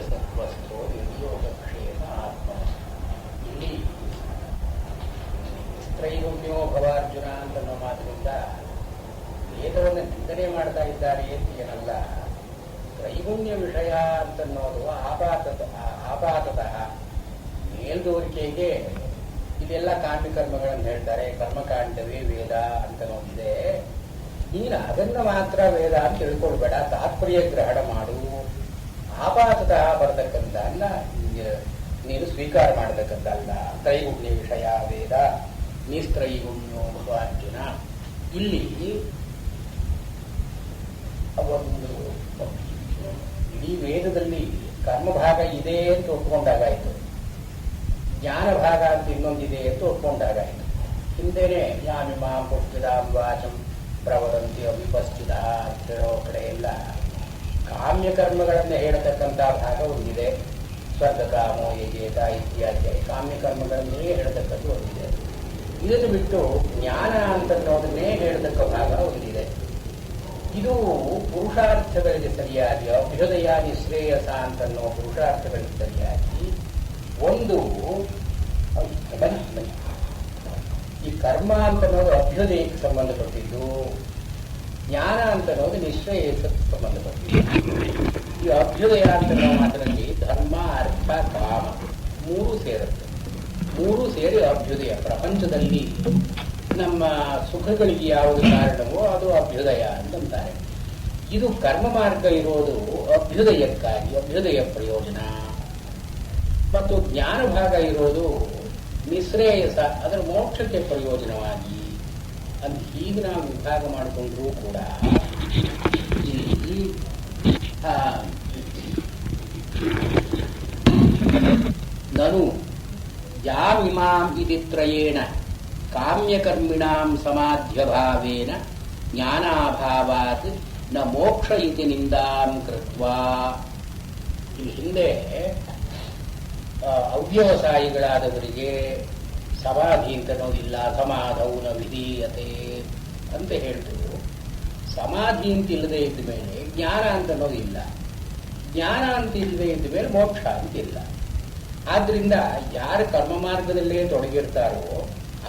ಸತ್ವಸ್ಥೋ ನಿರ್ಯೋಗಕ್ಷೇಮ ಆತ್ಮ. ಇಲ್ಲಿ ತ್ರೈಗುಣ್ಯೋ ಭವಾರ್ಜುನ ಅಂತನ್ನೋ ಮಾತಿನಿಂದ ವೇದವನ್ನು ನಿಂದನೆ ಮಾಡ್ತಾ ಇದ್ದಾರೆ ಅಂತ ಏನಲ್ಲ. ತ್ರೈಗುಣ್ಯ ವಿಷಯ ಅಂತನ್ನೋದು ಆಪಾತತಃ ಮೇಲ್ದೋರಿಕೆಗೆ ಇದೆಲ್ಲ ಕಾಮ್ಯಕರ್ಮಗಳನ್ನು ಹೇಳ್ತಾರೆ. ಕರ್ಮಕಾಂಡವೇ ವೇದ ಅಂತನೋದಿದೆ. ನೀನು ಅದನ್ನು ಮಾತ್ರ ವೇದ ಅಂತ ತಿಳ್ಕೊಳ್ಬೇಡ, ತಾತ್ಪರ್ಯ ಗ್ರಹಣ ಮಾಡು. ಆಪಾತತಃ ಬರತಕ್ಕಂಥಲ್ಲ ನೀನು ಸ್ವೀಕಾರ ಮಾಡತಕ್ಕಂಥಲ್ಲ. ತ್ರೈಗುಣ್ಯ ವಿಷಯ ವೇದ ನಿಸ್ತ್ರೈಗುಣ್ಯೋ ಭವಾರ್ಜುನ. ಇಲ್ಲಿ ಒಂದು ಇಡೀ ವೇದದಲ್ಲಿ ಕರ್ಮಭಾಗ ಇದೆ ಅಂತ ಒಪ್ಕೊಂಡಾಗಾಯಿತು, ಜ್ಞಾನ ಭಾಗ ಅಂತ ಇನ್ನೊಂದಿದೆ ಅಂತ ಒಪ್ಕೊಂಡಾಗಾಯಿತು. ಹಿಂದೆನೆ ಯಾಮಿಮಾಂ ಪುಷ್ಟಿದಾಂ ವಾಚಂ ಪ್ರವದಂತಿ ಅವಿಪಸ್ಥಿತ ಅಂತ ಹೇಳೋ ಕಡೆ ಎಲ್ಲ ಕಾಮ್ಯಕರ್ಮಗಳನ್ನು ಹೇಳತಕ್ಕಂಥ ಭಾಗ ಒಂದಿದೆ. ಸ್ವರ್ಗಕಾಮೋ ಯಜೇತ ಇತ್ಯಾದಿ ಕಾಮ್ಯಕರ್ಮಗಳನ್ನೇ ಹೇಳತಕ್ಕದ್ದು ಒಂದಿದೆ. ಇದನ್ನು ಬಿಟ್ಟು ಜ್ಞಾನ ಅಂತನ್ನೋದನ್ನೇ ಹೇಳತಕ್ಕ ಭಾಗ ಒಂದಿದೆ. ಇದು ಪುರುಷಾರ್ಥಗಳಿಗೆ ಸರಿಯಾಗಿ ಅಭ್ಯುದಯ ನಿಶ್ರೇಯಸ ಅಂತನ್ನೋ ಪುರುಷಾರ್ಥಗಳಿಗೆ ಸರಿಯಾಗಿ ಒಂದು ಈ ಕರ್ಮ ಅಂತನ್ನೋದು ಅಭ್ಯುದಯಕ್ಕೆ ಸಂಬಂಧಪಟ್ಟಿದ್ದು, ಜ್ಞಾನ ಅಂತನ್ನೋದು ನಿಶ್ರೇಯಸಕ್ಕೆ ಸಂಬಂಧಪಟ್ಟಿದ್ದು. ಈ ಅಭ್ಯುದಯ ಅಂತನ್ನೋ ಮಾತಿನಲ್ಲಿ ಧರ್ಮ ಅರ್ಥ ಕಾಮ ಮೂರು ಸೇರುತ್ತೆ. ಮೂರು ಸೇರಿ ಅಭ್ಯುದಯ. ಪ್ರಪಂಚದಲ್ಲಿ ನಮ್ಮ ಸುಖಗಳಿಗೆ ಯಾವುದು ಕಾರಣವೋ ಅದು ಅಭ್ಯುದಯ ಅಂತಂತಾರೆ. ಇದು ಕರ್ಮ ಮಾರ್ಗ ಇರೋದು ಅಭ್ಯುದಯಕ್ಕಾಗಿ, ಅಭ್ಯುದಯ ಪ್ರಯೋಜನ. ಮತ್ತು ಜ್ಞಾನ ಭಾಗ ಇರೋದು ನಿಶ್ರೇಯಸ, ಅದರ ಮೋಕ್ಷಕ್ಕೆ ಪ್ರಯೋಜನವಾಗಿ ಅಂತ ಹೀಗೆ ನಾವು ವಿಭಾಗ ಮಾಡಿಕೊಂಡ್ರೂ ಕೂಡ ನನು ಯಾಮಿಮಾಂ ಇತಿ ತ್ರಯೇಣ ಕಾಮ್ಯಕರ್ಮಿಣಾಂ ಸಮಾಧ್ಯಭಾವೇನ ಜ್ಞಾನಾಭಾವಾತ್ ನ ಮೋಕ್ಷ ಇತಿ ನಿಂದಾಂ ಕೃತ್ವಾ. ಇಲ್ಲಿ ಹಿಂದೆ ಅವ್ಯವಸಾಯಿಗಳಾದವರಿಗೆ ಸಮಾಧಿ ಅಂತ ಅನ್ನೋದಿಲ್ಲ, ಸಮಾಧೌನ ವಿಧೀಯತೆ ಅಂತ ಹೇಳ್ತೇವೆ. ಸಮಾಧಿ ಅಂತ ಇಲ್ಲದೆ ಇದ್ದ ಮೇಲೆ ಜ್ಞಾನ ಅಂತ ಅನ್ನೋದಿಲ್ಲ, ಜ್ಞಾನ ಅಂತ ಇಲ್ಲದೆ ಇದ್ದ ಮೇಲೆ ಮೋಕ್ಷ ಅಂತಿಲ್ಲ. ಆದ್ರಿಂದ ಯಾರು ಕರ್ಮ ಮಾರ್ಗದಲ್ಲೇ ತೊಡಗಿರ್ತಾರೋ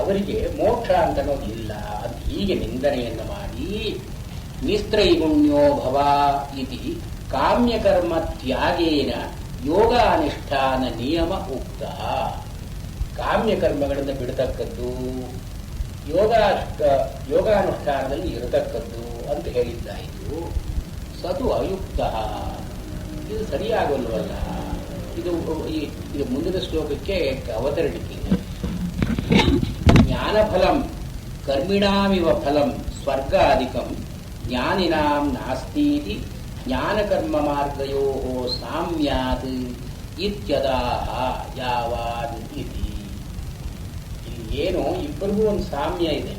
ಅವರಿಗೆ ಮೋಕ್ಷ ಅಂತ ಅನ್ನೋದಿಲ್ಲ ಅಂತ ಹೀಗೆ ನಿಂದನೆಯನ್ನು ಮಾಡಿ ನಿಸ್ತ್ರೈಗುಣ್ಯೋ ಭವ ಇತಿ ಕಾಮ್ಯಕರ್ಮ ತ್ಯಾಗೇನ ಯೋಗಾನುಷ್ಠಾನ ನಿಯಮ ಉಕ್ತ. ಕಾಮ್ಯಕರ್ಮಗಳನ್ನು ಬಿಡತಕ್ಕದ್ದು, ಯೋಗಾನುಷ್ಠಾನದಲ್ಲಿ ಇರತಕ್ಕದ್ದು ಅಂತ ಹೇಳಿದ್ದಾಯಿತು. ಸತು ಅಯುಕ್ತ, ಇದು ಸರಿಯಾಗಲ್ವಲ್ಲ. ಇದು ಮುಂದಿನ ಶ್ಲೋಕಕ್ಕೆ ಅವತರಣಿಕೆ. ಜ್ಞಾನಫಲಂ ಕರ್ಮಿಣಾಮಿವ ಫಲಂ ಸ್ವರ್ಗಾದಿಕಂ ಜ್ಞಾನಿನಾಂ ನಾಸ್ತೀತಿ ಜ್ಞಾನಕರ್ಮ ಮಾರ್ಗಯೋ ಸಾಮ್ಯಾತ್ ಇತ್ಯದಾಹ ಯಾವಾನ್ ಇತಿ. ಇಲ್ಲಿ ಏನು ಇಬ್ಬರಿಗೂ ಒಂದು ಸಾಮ್ಯ ಇದೆ.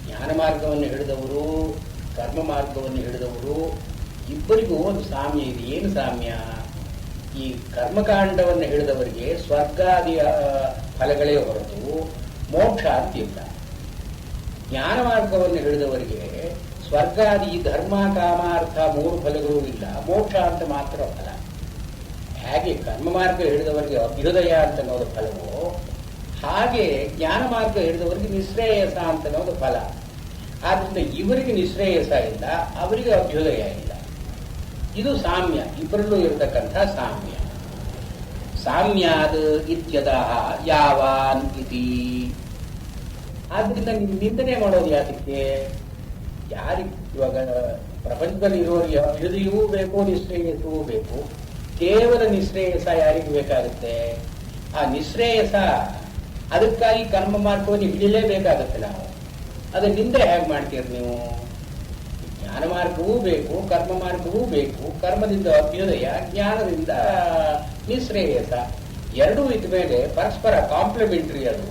ಜ್ಞಾನ ಮಾರ್ಗವನ್ನು ಹಿಡಿದವರು, ಕರ್ಮ ಮಾರ್ಗವನ್ನು ಹಿಡಿದವರು ಇಬ್ಬರಿಗೂ ಒಂದು ಸಾಮ್ಯ ಇದೆ. ಏನು ಸಾಮ್ಯ? ಈ ಕರ್ಮಕಾಂಡವನ್ನು ಹಿಡಿದವರಿಗೆ ಸ್ವರ್ಗಾದಿಯ ಫಲಗಳೇ ಹೊರತು ಮೋಕ್ಷ ಅಂತಿಲ್ಲ. ಜ್ಞಾನ ಮಾರ್ಗವನ್ನು ಹಿಡಿದವರಿಗೆ ಸ್ವರ್ಗಾದಿ ಧರ್ಮ ಕಾಮಾರ್ಥ ಮೂರು ಫಲಗಳೂ ಇಲ್ಲ, ಮೋಕ್ಷ ಅಂತ ಮಾತ್ರ ಫಲ. ಹೇಗೆ ಕರ್ಮ ಮಾರ್ಗ ಹಿಡಿದವರಿಗೆ ಅಭ್ಯುದಯ ಅಂತ ಅನ್ನೋದು ಫಲವೋ ಹಾಗೆ ಜ್ಞಾನ ಮಾರ್ಗ ಹಿಡಿದವರಿಗೆ ನಿಶ್ರೇಯಸ ಅಂತ ಅನ್ನೋದು ಫಲ. ಆದ್ರಿಂದ ಇವರಿಗೆ ನಿಶ್ರೇಯಸ ಇಲ್ಲ, ಅವರಿಗೆ ಅಭ್ಯುದಯ ಇಲ್ಲ. ಇದು ಸಾಮ್ಯ, ಇಬ್ಬರಲ್ಲೂ ಇರತಕ್ಕಂಥ ಸಾಮ್ಯ. ಸಾಮ್ಯಾದ ಇತ್ಯತಃ ಯಾವಾನ್ ಇತಿ. ಆದ್ರಿಂದ ನಿಂದನೆ ಮಾಡೋದು ಯಾತಕ್ಕೆ? ಇವಾಗ ಪ್ರಪಂಚದಲ್ಲಿ ಇರೋರಿಗೆ ಅಭ್ಯುದಯವೂ ಬೇಕು, ನಿಶ್ರೇಯಸವೂ ಬೇಕು. ಕೇವಲ ನಿಶ್ರೇಯಸ ಯಾರಿಗೆ ಬೇಕಾಗುತ್ತೆ? ಆ ನಿಶ್ರೇಯಸ ಅದಕ್ಕಾಗಿ ಕರ್ಮ ಮಾರ್ಗವನ್ನು ಹಿಡಿಯಲೇಬೇಕಾಗುತ್ತೆ ನಾವು. ಅದನ್ನ ನಿಂದೆ ಹೇಗೆ ಮಾಡ್ತೀರಿ ನೀವು? ಜ್ಞಾನ ಮಾರ್ಗವೂ ಬೇಕು, ಕರ್ಮ ಮಾರ್ಗವೂ ಬೇಕು. ಕರ್ಮದಿಂದ ಅಭ್ಯುದಯ, ಜ್ಞಾನದಿಂದ ನಿಶ್ರೇಯಸ. ಎರಡೂ ಇದ್ದ ಮೇಲೆ ಪರಸ್ಪರ ಕಾಂಪ್ಲಿಮೆಂಟರಿ. ಅದು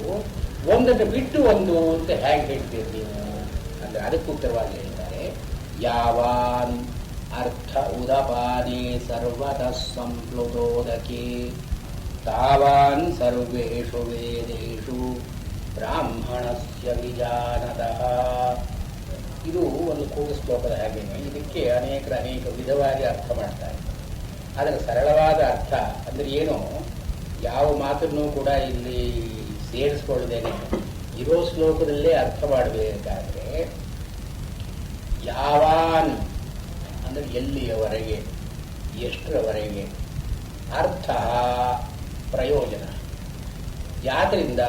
ಒಂದನ್ನು ಬಿಟ್ಟು ಒಂದು ಅಂತ ಹೇಗೆ ಹೇಳ್ತೀರಿ ನೀವು ಅಂದ್ರೆ ಅದಕ್ಕೆ ಉತ್ತರವಾಗಿ ಹೇಳ್ತಾರೆ, ಯಾವಾನ್ ಅರ್ಥ ಉದಪಾನೇ ಸರ್ವತಃ ಸಂಪ್ಲುತೋದಕೆ ತಾವಾನ್ ಸರ್ವೇಷು ವೇದೇಷು ಬ್ರಾಹ್ಮಣಸ್ಯ ವಿಜಾನತಃ. ಇದು ಒಂದು ಕೂಟ ಶ್ಲೋಕದ ಹಾಗೇನೆ. ಇದಕ್ಕೆ ಅನೇಕ ವಿಧವಾಗಿ ಅರ್ಥ ಮಾಡ್ತಾರೆ. ಆದರೆ ಸರಳವಾದ ಅರ್ಥ ಅಂದ್ರೆ ಏನು, ಯಾವ ಮಾತನ್ನು ಕೂಡ ಇಲ್ಲಿ ಸೇರಿಸ್ಕೊಳ್ಳದೇನೆ ಇರೋ ಶ್ಲೋಕದಲ್ಲೇ ಅರ್ಥ ಮಾಡಬೇಕಾದ್ರೆ, ಯಾವಾನ್ ಅಂದ್ರೆ ಎಲ್ಲಿಯವರೆಗೆ, ಎಷ್ಟರವರೆಗೆ, ಅರ್ಥ ಪ್ರಯೋಜನ. ಯಾತ್ರಿಂದ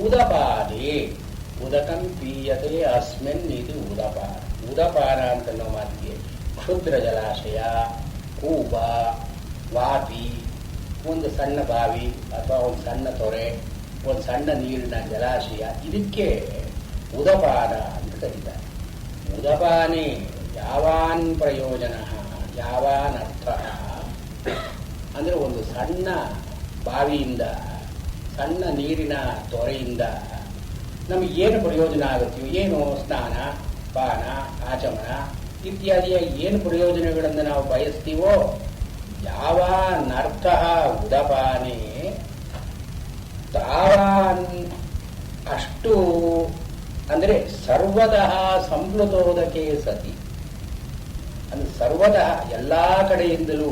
ಉದಪಾದೆ, ಉದಕಂ ಪೀಯತೆ ಅಸ್ಮಿನ್ ಇದು ಉದಪಾನ. ಉದಪಾನ ಅಂತ ಅನ್ನೋ ಮಾತಿಗೆ ಕ್ಷುದ್ರ ಜಲಾಶಯ, ಕೂಪ, ವಾಪಿ, ಒಂದು ಸಣ್ಣ ಬಾವಿ ಅಥವಾ ಒಂದು ಸಣ್ಣ ತೊರೆ, ಒಂದು ಸಣ್ಣ ನೀರಿನ ಜಲಾಶಯ, ಇದಕ್ಕೆ ಉದಪಾನ ಅಂತ ಕರೀತಾರೆ. ಉದಪಾನೆ ಯಾವಾನ್ ಪ್ರಯೋಜನ, ಯಾವಾನ್ ಅರ್ಥ ಅಂದ್ರೆ ಒಂದು ಸಣ್ಣ ಬಾವಿಯಿಂದ, ಸಣ್ಣ ನೀರಿನ ತೊರೆಯಿಂದ ನಮಗೇನು ಪ್ರಯೋಜನ ಆಗುತ್ತೆಯೋ, ಏನು ಸ್ನಾನ, ಪಾನ, ಆಚಮನ ಇತ್ಯಾದಿಯ ಏನು ಪ್ರಯೋಜನಗಳನ್ನು ನಾವು ಬಯಸ್ತೀವೋ, ಯಾವಾನ್ ಅರ್ಥ ಉದಪಾನೆ ತಾವಾನ್ ಅಷ್ಟು ಅಂದರೆ ಸರ್ವತಃ ಸಂಪ್ಲುತೋದಕ್ಕೆ ಸತಿ. ಅಂದ್ರೆ ಸರ್ವತಃ ಎಲ್ಲಾ ಕಡೆಯಿಂದಲೂ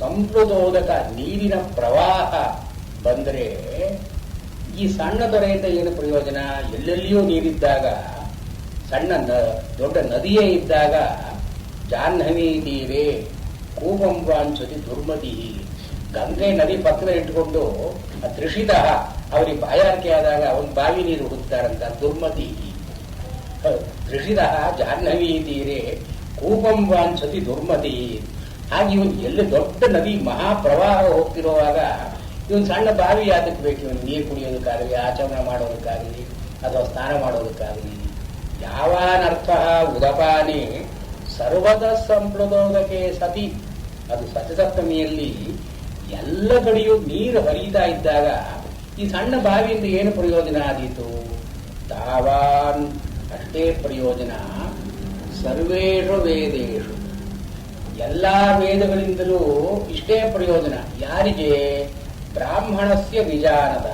ಸಂಪ್ಲುತೋದಕ ನೀರಿನ ಪ್ರವಾಹ ಬಂದರೆ, ಈ ಸಣ್ಣ ತೊರೆಯಿಂದ ಏನು ಪ್ರಯೋಜನ? ಎಲ್ಲೆಲ್ಲಿಯೂ ನೀರಿದ್ದಾಗ, ಸಣ್ಣ ದೊಡ್ಡ ನದಿಯೇ ಇದ್ದಾಗ, ಜಾಹ್ನವಿ ತೀರೆ ಕೂಪಂಪಾಂಚತಿ ದುರ್ಮತಿ, ಗಂಗೆ ನದಿ ಪಕ್ಕದಲ್ಲಿ ಇಟ್ಕೊಂಡು ತೃಷಿತ ಅವರಿಗೆ ಬಾಯಾರಿಕೆ ಆದಾಗ ಒಂದು ಬಾವಿ ನೀರು ಹುಡುಕ್ತಾರಂತ, ದುರ್ಮತಿ. ತೃಷಿತ ಜಾಹ್ನವಿ ತೀರೆ ಕೂಪಂಪಾಂಚತಿ ದುರ್ಮತಿ. ಹಾಗೆ ಇವನು ಎಲ್ಲಿ ದೊಡ್ಡ ನದಿ ಮಹಾಪ್ರವಾಹ ಹೋಗ್ತಿರುವಾಗ ಇವನು ಸಣ್ಣ ಬಾವಿ ಯಾತಕ್ಕೆ ಬೇಕು? ಇವನು ನೀರು ಕುಡಿಯೋದಕ್ಕಾಗಲಿ, ಆಚಮನ ಮಾಡೋದಕ್ಕಾಗಲಿ, ಅಥವಾ ಸ್ನಾನ ಮಾಡೋದಕ್ಕಾಗಲಿ. ಯಾವಾನರ್ಥ ಉದಪಾನೆ ಸರ್ವದ ಸಂಪ್ಲುತೋದಕ್ಕೆ ಸತಿ. ಅದು ಸಪ್ತಮಿಯಲ್ಲಿ ಎಲ್ಲ ಕಡೆಯೂ ನೀರು ಹರಿತಾ ಇದ್ದಾಗ ಈ ಸಣ್ಣ ಬಾವಿಯಿಂದ ಏನು ಪ್ರಯೋಜನ ಆದೀತು? ತಾವಾನ್ ಅಷ್ಟೇ ಪ್ರಯೋಜನ. ಸರ್ವೇಷು ವೇದೇಶು, ಎಲ್ಲಾ ವೇದಗಳಿಂದಲೂ ಇಷ್ಟೇ ಪ್ರಯೋಜನ. ಯಾರಿಗೆ? ಬ್ರಾಹ್ಮಣಸ್ಯ ವಿಜಾನದ,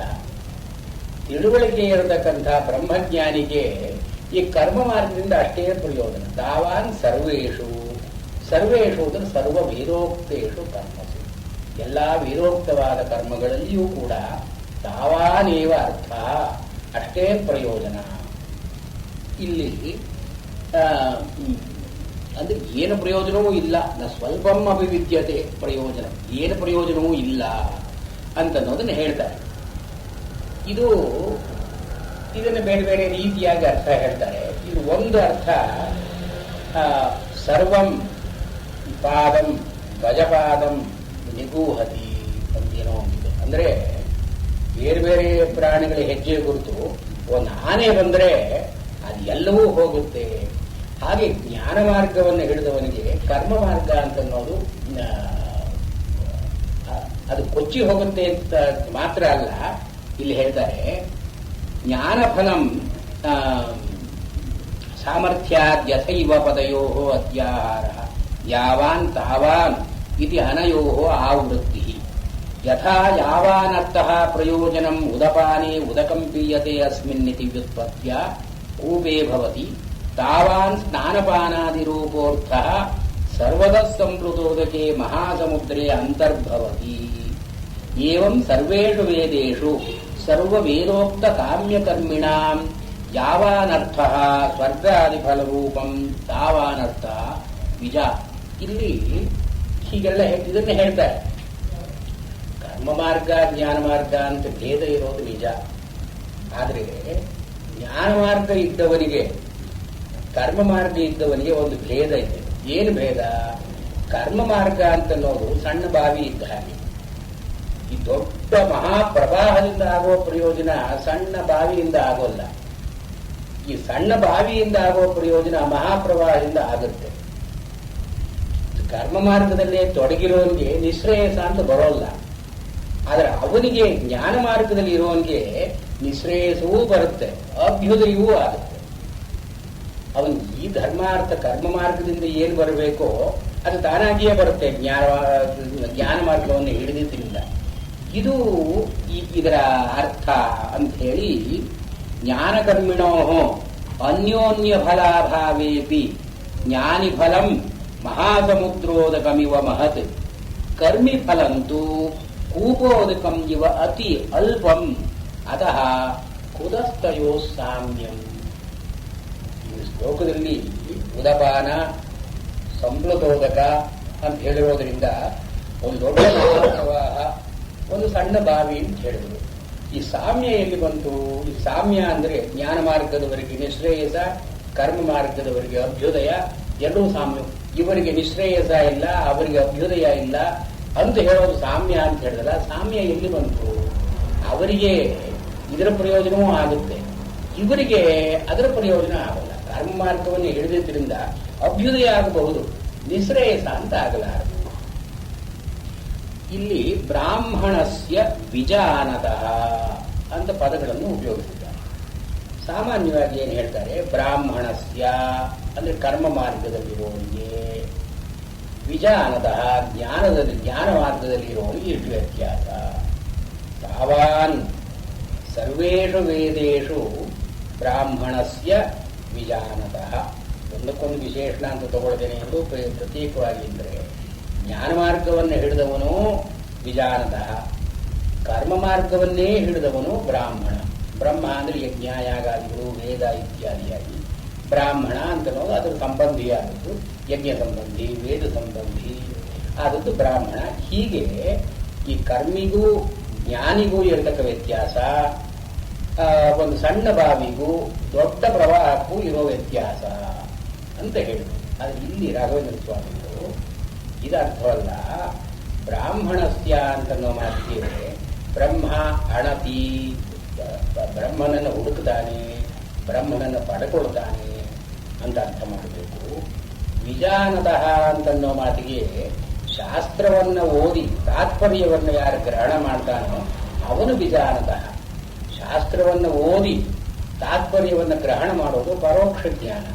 ತಿಳುವಳಿಕೆ ಇರತಕ್ಕಂಥ ಬ್ರಹ್ಮಜ್ಞಾನಿಗೆ ಈ ಕರ್ಮ ಮಾರ್ಗದಿಂದ ಅಷ್ಟೇ ಪ್ರಯೋಜನ. ತಾವಾನ್ ಸರ್ವೇಷು, ಸರ್ವೇಷು ಅಂದರೆ ಸರ್ವ ವೇದೋಕ್ತೇಷು ಕರ್ಮಸು, ಎಲ್ಲಾ ವೇದೋಕ್ತವಾದ ಕರ್ಮಗಳಲ್ಲಿಯೂ ಕೂಡ ತಾವಾನೇವ ಅರ್ಥ, ಅಷ್ಟೇ ಪ್ರಯೋಜನ. ಇಲ್ಲಿ ಅಂದ್ರೆ ಏನು ಪ್ರಯೋಜನವೂ ಇಲ್ಲ, ಸ್ವಲ್ಪಂ ಅಭಿವಿದ್ಯತೆ ಪ್ರಯೋಜನ, ಏನು ಪ್ರಯೋಜನವೂ ಇಲ್ಲ ಅಂತನ್ನೋದನ್ನ ಹೇಳ್ತಾರೆ. ಇದನ್ನು ಬೇರೆ ಬೇರೆ ರೀತಿಯಾಗಿ ಅರ್ಥ ಹೇಳ್ತಾರೆ. ಇದು ಒಂದು ಅರ್ಥ, ಸರ್ವಂ ಪಾದಂ ಗಜಪಾದಂ ನಿಗೂಹತಿ ಅಂತೇನೋ ಒಂದಿದೆ. ಅಂದ್ರೆ ಬೇರೆ ಬೇರೆ ಪ್ರಾಣಿಗಳ ಹೆಜ್ಜೆ ಗುರುತು ಒಂದು ಆನೆ ಬಂದ್ರೆ ಅದು ಎಲ್ಲವೂ ಹೋಗುತ್ತೆ. ಹಾಗೆ ಜ್ಞಾನ ಮಾರ್ಗವನ್ನು ಹಿಡಿದವನಿಗೆ ಕರ್ಮ ಮಾರ್ಗ ಅಂತನ್ನೋದು ಅದು ಕೊಚ್ಚಿ ಹೋಗುತ್ತೆ ಅಂತ ಮಾತ್ರ ಅಲ್ಲ, ಇಲ್ಲಿ ಹೇಳ್ತಾರೆ ಜ್ಞಾನಫಲಂ ಸಾಮರ್ಥ್ಯಾದ್ಯಥೈವ ಪದಯೋ ಅತ್ಯಾಹಾರ ಯಾವಾನ್ ತಾವಾನ್ ಇತಿ ಅನಯೋ ಆವೃತ್ತಿ. ಯಥಾ ಯಾವಾನರ್ಥಃ ಪ್ರಯೋಜನಂ ಉದಪಾನೆ ಉದಕಂ ಪೀಯತೆ ಅಸ್ಮಿನ್ನಿತಿ ವ್ಯುತ್ಪತ್ತ್ಯ ಕೂಪೇ ಭವತಿ, ತಾವಾನ್ ಸ್ನಾನಪಾನಾದಿರೂಪೋರ್ಥಃ ಸರ್ವದಃ ಸಂಪ್ಲುತೋದಕೆ ಮಹಾಸಮುದ್ರೇ ಅಂತರ್ಭವತಿ. ಏವಂ ಸರ್ವೇಷು ವೇದೇಷು ಸರ್ವವೇದೋಕ್ತ ಕಾಮ್ಯಕರ್ಮಿಣಾಂ ಯಾವಾನರ್ಥಃ ಸ್ವರ್ಗಾದಿಫಲರೂಪಂ ತಾವಾನರ್ಥಃ ವಿಜ. ಇಲ್ಲಿ ಹೀಗೆಲ್ಲ ಇದನ್ನೇ ಹೇಳ್ತಾರೆ. ಕರ್ಮ ಮಾರ್ಗ ಜ್ಞಾನ ಮಾರ್ಗ ಅಂತ ಭೇದ ಇರೋದು ನಿಜ. ಆದರೆ ಜ್ಞಾನ ಮಾರ್ಗ ಇದ್ದವನಿಗೆ ಕರ್ಮ ಮಾರ್ಗ ಇದ್ದವನಿಗೆ ಒಂದು ಭೇದ ಇದೆ. ಏನು ಭೇದ? ಕರ್ಮ ಮಾರ್ಗ ಅಂತನ್ನೋದು ಸಣ್ಣ ಬಾವಿ ಇದ್ದ ಹಾಗೆ. ಈ ದೊಡ್ಡ ಮಹಾಪ್ರವಾಹದಿಂದ ಆಗುವ ಪ್ರಯೋಜನ ಸಣ್ಣ ಬಾವಿಯಿಂದ ಆಗೋಲ್ಲ. ಈ ಸಣ್ಣ ಬಾವಿಯಿಂದ ಆಗುವ ಪ್ರಯೋಜನ ಮಹಾಪ್ರವಾಹದಿಂದ ಆಗುತ್ತೆ. ಕರ್ಮ ಮಾರ್ಗದಲ್ಲೇ ತೊಡಗಿರೋನಿಗೆ ನಿಶ್ರೇಯಸ ಅಂತ ಬರೋಲ್ಲ. ಆದರೆ ಅವನಿಗೆ ಜ್ಞಾನ ಮಾರ್ಗದಲ್ಲಿ ಇರೋನಿಗೆ ನಿಶ್ರೇಯಸವೂ ಬರುತ್ತೆ, ಅಭ್ಯುದಯವೂ ಆಗುತ್ತೆ. ಅವನು ಈ ಧರ್ಮಾರ್ಥ ಕರ್ಮ ಮಾರ್ಗದಿಂದ ಏನು ಬರಬೇಕೋ ಅದು ತಾನಾಗಿಯೇ ಬರುತ್ತೆ ಜ್ಞಾನ ಮಾರ್ಗವನ್ನು ಹಿಡಿದಿದ್ದರಿಂದ. ಇದು ಇದರ ಅರ್ಥ ಅಂತ ಹೇಳಿ, ಜ್ಞಾನಕರ್ಮಿಣೋ ಅನ್ಯೋನ್ಯ ಫಲಾಭಾವೇಪಿ ಜ್ಞಾನಿ ಫಲಂ ಮಹಾಸಮುದ್ರೋದಕಮಿವ ಮಹತ್ ಕರ್ಮಿ ಫಲಂತೂ ಕೂಪೋದಕಂ ಇವ ಅತಿ ಅಲ್ಪಂ ಅತಃ ಕುತಸ್ತಯೋ ಸಾಮ್ಯಂ. ಈ ಶ್ಲೋಕದಲ್ಲಿ ಉದಪಾನ ಸಂಪ್ಲುತೋದಕ ಅಂತ ಹೇಳಿರೋದ್ರಿಂದ ಒಂದು ದೊಡ್ಡ ಪ್ರವಾಹ, ಒಂದು ಸಣ್ಣ ಬಾವಿ ಅಂತ ಹೇಳಿದ್ರು. ಈ ಸಾಮ್ಯ ಎಲ್ಲಿ ಬಂತು? ಈ ಸಾಮ್ಯ ಅಂದ್ರೆ ಜ್ಞಾನ ಮಾರ್ಗದವರೆಗೆ ನಿಶ್ರೇಯಸ, ಕರ್ಮ ಮಾರ್ಗದವರೆಗೆ ಅಭ್ಯುದಯ, ಎರಡೂ ಸಾಮ್ಯ. ಇವರಿಗೆ ನಿಶ್ರೇಯಸ ಇಲ್ಲ, ಅವರಿಗೆ ಅಭ್ಯುದಯ ಇಲ್ಲ ಅಂತ ಹೇಳೋದು ಸಾಮ್ಯ ಅಂತ ಹೇಳಿದಲ್ಲ. ಸಾಮ್ಯ ಎಲ್ಲಿ ಬಂತು? ಅವರಿಗೆ ಇದರ ಪ್ರಯೋಜನವೂ ಆಗುತ್ತೆ, ಇವರಿಗೆ ಅದರ ಪ್ರಯೋಜನ ಆಗಲ್ಲ. ಕರ್ಮ ಮಾರ್ಗವನ್ನು ಹಿಡಿದಿದ್ದರಿಂದ ಅಭ್ಯುದಯ ಆಗಬಹುದು, ನಿಶ್ರೇಯಸ ಅಂತ ಆಗಲಾರದು. ಇಲ್ಲಿ ಬ್ರಾಹ್ಮಣಸ್ಯ ವಿಜಾನತಃ ಅಂತ ಪದಗಳನ್ನು ಉಪಯೋಗಿಸಿದ್ದಾರೆ. ಸಾಮಾನ್ಯವಾಗಿ ಏನು ಹೇಳ್ತಾರೆ? ಬ್ರಾಹ್ಮಣಸ್ಯ ಅಂದ್ರೆ ಕರ್ಮ ಮಾರ್ಗದಲ್ಲಿರುವವನಿಗೆ, ವಿಜಾನತಃ ಜ್ಞಾನ ಮಾರ್ಗದಲ್ಲಿ ಇರುವವನಿಗೆ ಇಷ್ಟು ವ್ಯತ್ಯಾಸ. ತಾವಾನ್ ಸರ್ವೇಷು ವೇದೇಶು ಬ್ರಾಹ್ಮಣಸ್ಯ ವಿಜಾನತಃ. ಒಂದಕ್ಕೊಂದು ವಿಶೇಷಣ ಅಂತ ತಗೊಳ್ತೇನೆ ಎಂದು ಪ್ರತ್ಯೇಕವಾಗಿ ಅಂದರೆ, ಜ್ಞಾನ ಮಾರ್ಗವನ್ನು ಹಿಡಿದವನು ವಿಜಾನತಃ, ಕರ್ಮ ಮಾರ್ಗವನ್ನೇ ಹಿಡಿದವನು ಬ್ರಾಹ್ಮಣ. ಬ್ರಹ್ಮ ಅಂದ್ರೆ ಯಜ್ಞ ಯಾಗಾದಿಗಳು, ವೇದ ಇತ್ಯಾದಿಯಾಗಿ ಬ್ರಾಹ್ಮಣ ಅಂತನೋದು ಅದರ ಸಂಬಂಧಿಯಾದದ್ದು. ಯಜ್ಞ ಸಂಬಂಧಿ, ವೇದ ಸಂಬಂಧಿ ಆದದ್ದು ಬ್ರಾಹ್ಮಣ. ಹೀಗೆ ಈ ಕರ್ಮಿಗೂ ಜ್ಞಾನಿಗೂ ಇರತಕ್ಕ ವ್ಯತ್ಯಾಸ, ಒಂದು ಸಣ್ಣ ಬಾವಿಗೂ ದೊಡ್ಡ ಪ್ರವಾಹಕ್ಕೂ ಇರೋ ವ್ಯತ್ಯಾಸ ಅಂತ ಹೇಳಿದ್ರು. ಆದರೆ ಇಲ್ಲಿ ರಾಘವೇಂದ್ರ ಸ್ವಾಮಿಗಳು ಇದು ಅರ್ಥವಲ್ಲ. ಬ್ರಾಹ್ಮಣಸ್ಯ ಅಂತನ್ನೋ ಮಾತಿಗೆ ಬ್ರಹ್ಮ ಅಣತಿ, ಬ್ರಹ್ಮನನ್ನು ಹುಡುಕ್ತಾನೆ, ಬ್ರಹ್ಮನನ್ನು ಪಡ್ಕೊಳ್ತಾನೆ ಅಂತ ಅರ್ಥ ಮಾಡಬೇಕು. ವಿಜಾನತಃ ಅಂತನ್ನೋ ಮಾತಿಗೆ ಶಾಸ್ತ್ರವನ್ನು ಓದಿ ತಾತ್ಪರ್ಯವನ್ನು ಯಾರು ಗ್ರಹಣ ಮಾಡ್ತಾನೋ ಅವನು ವಿಜಾನತಃ. ಶಾಸ್ತ್ರವನ್ನು ಓದಿ ತಾತ್ಪರ್ಯವನ್ನು ಗ್ರಹಣ ಮಾಡೋದು ಪರೋಕ್ಷ ಜ್ಞಾನ.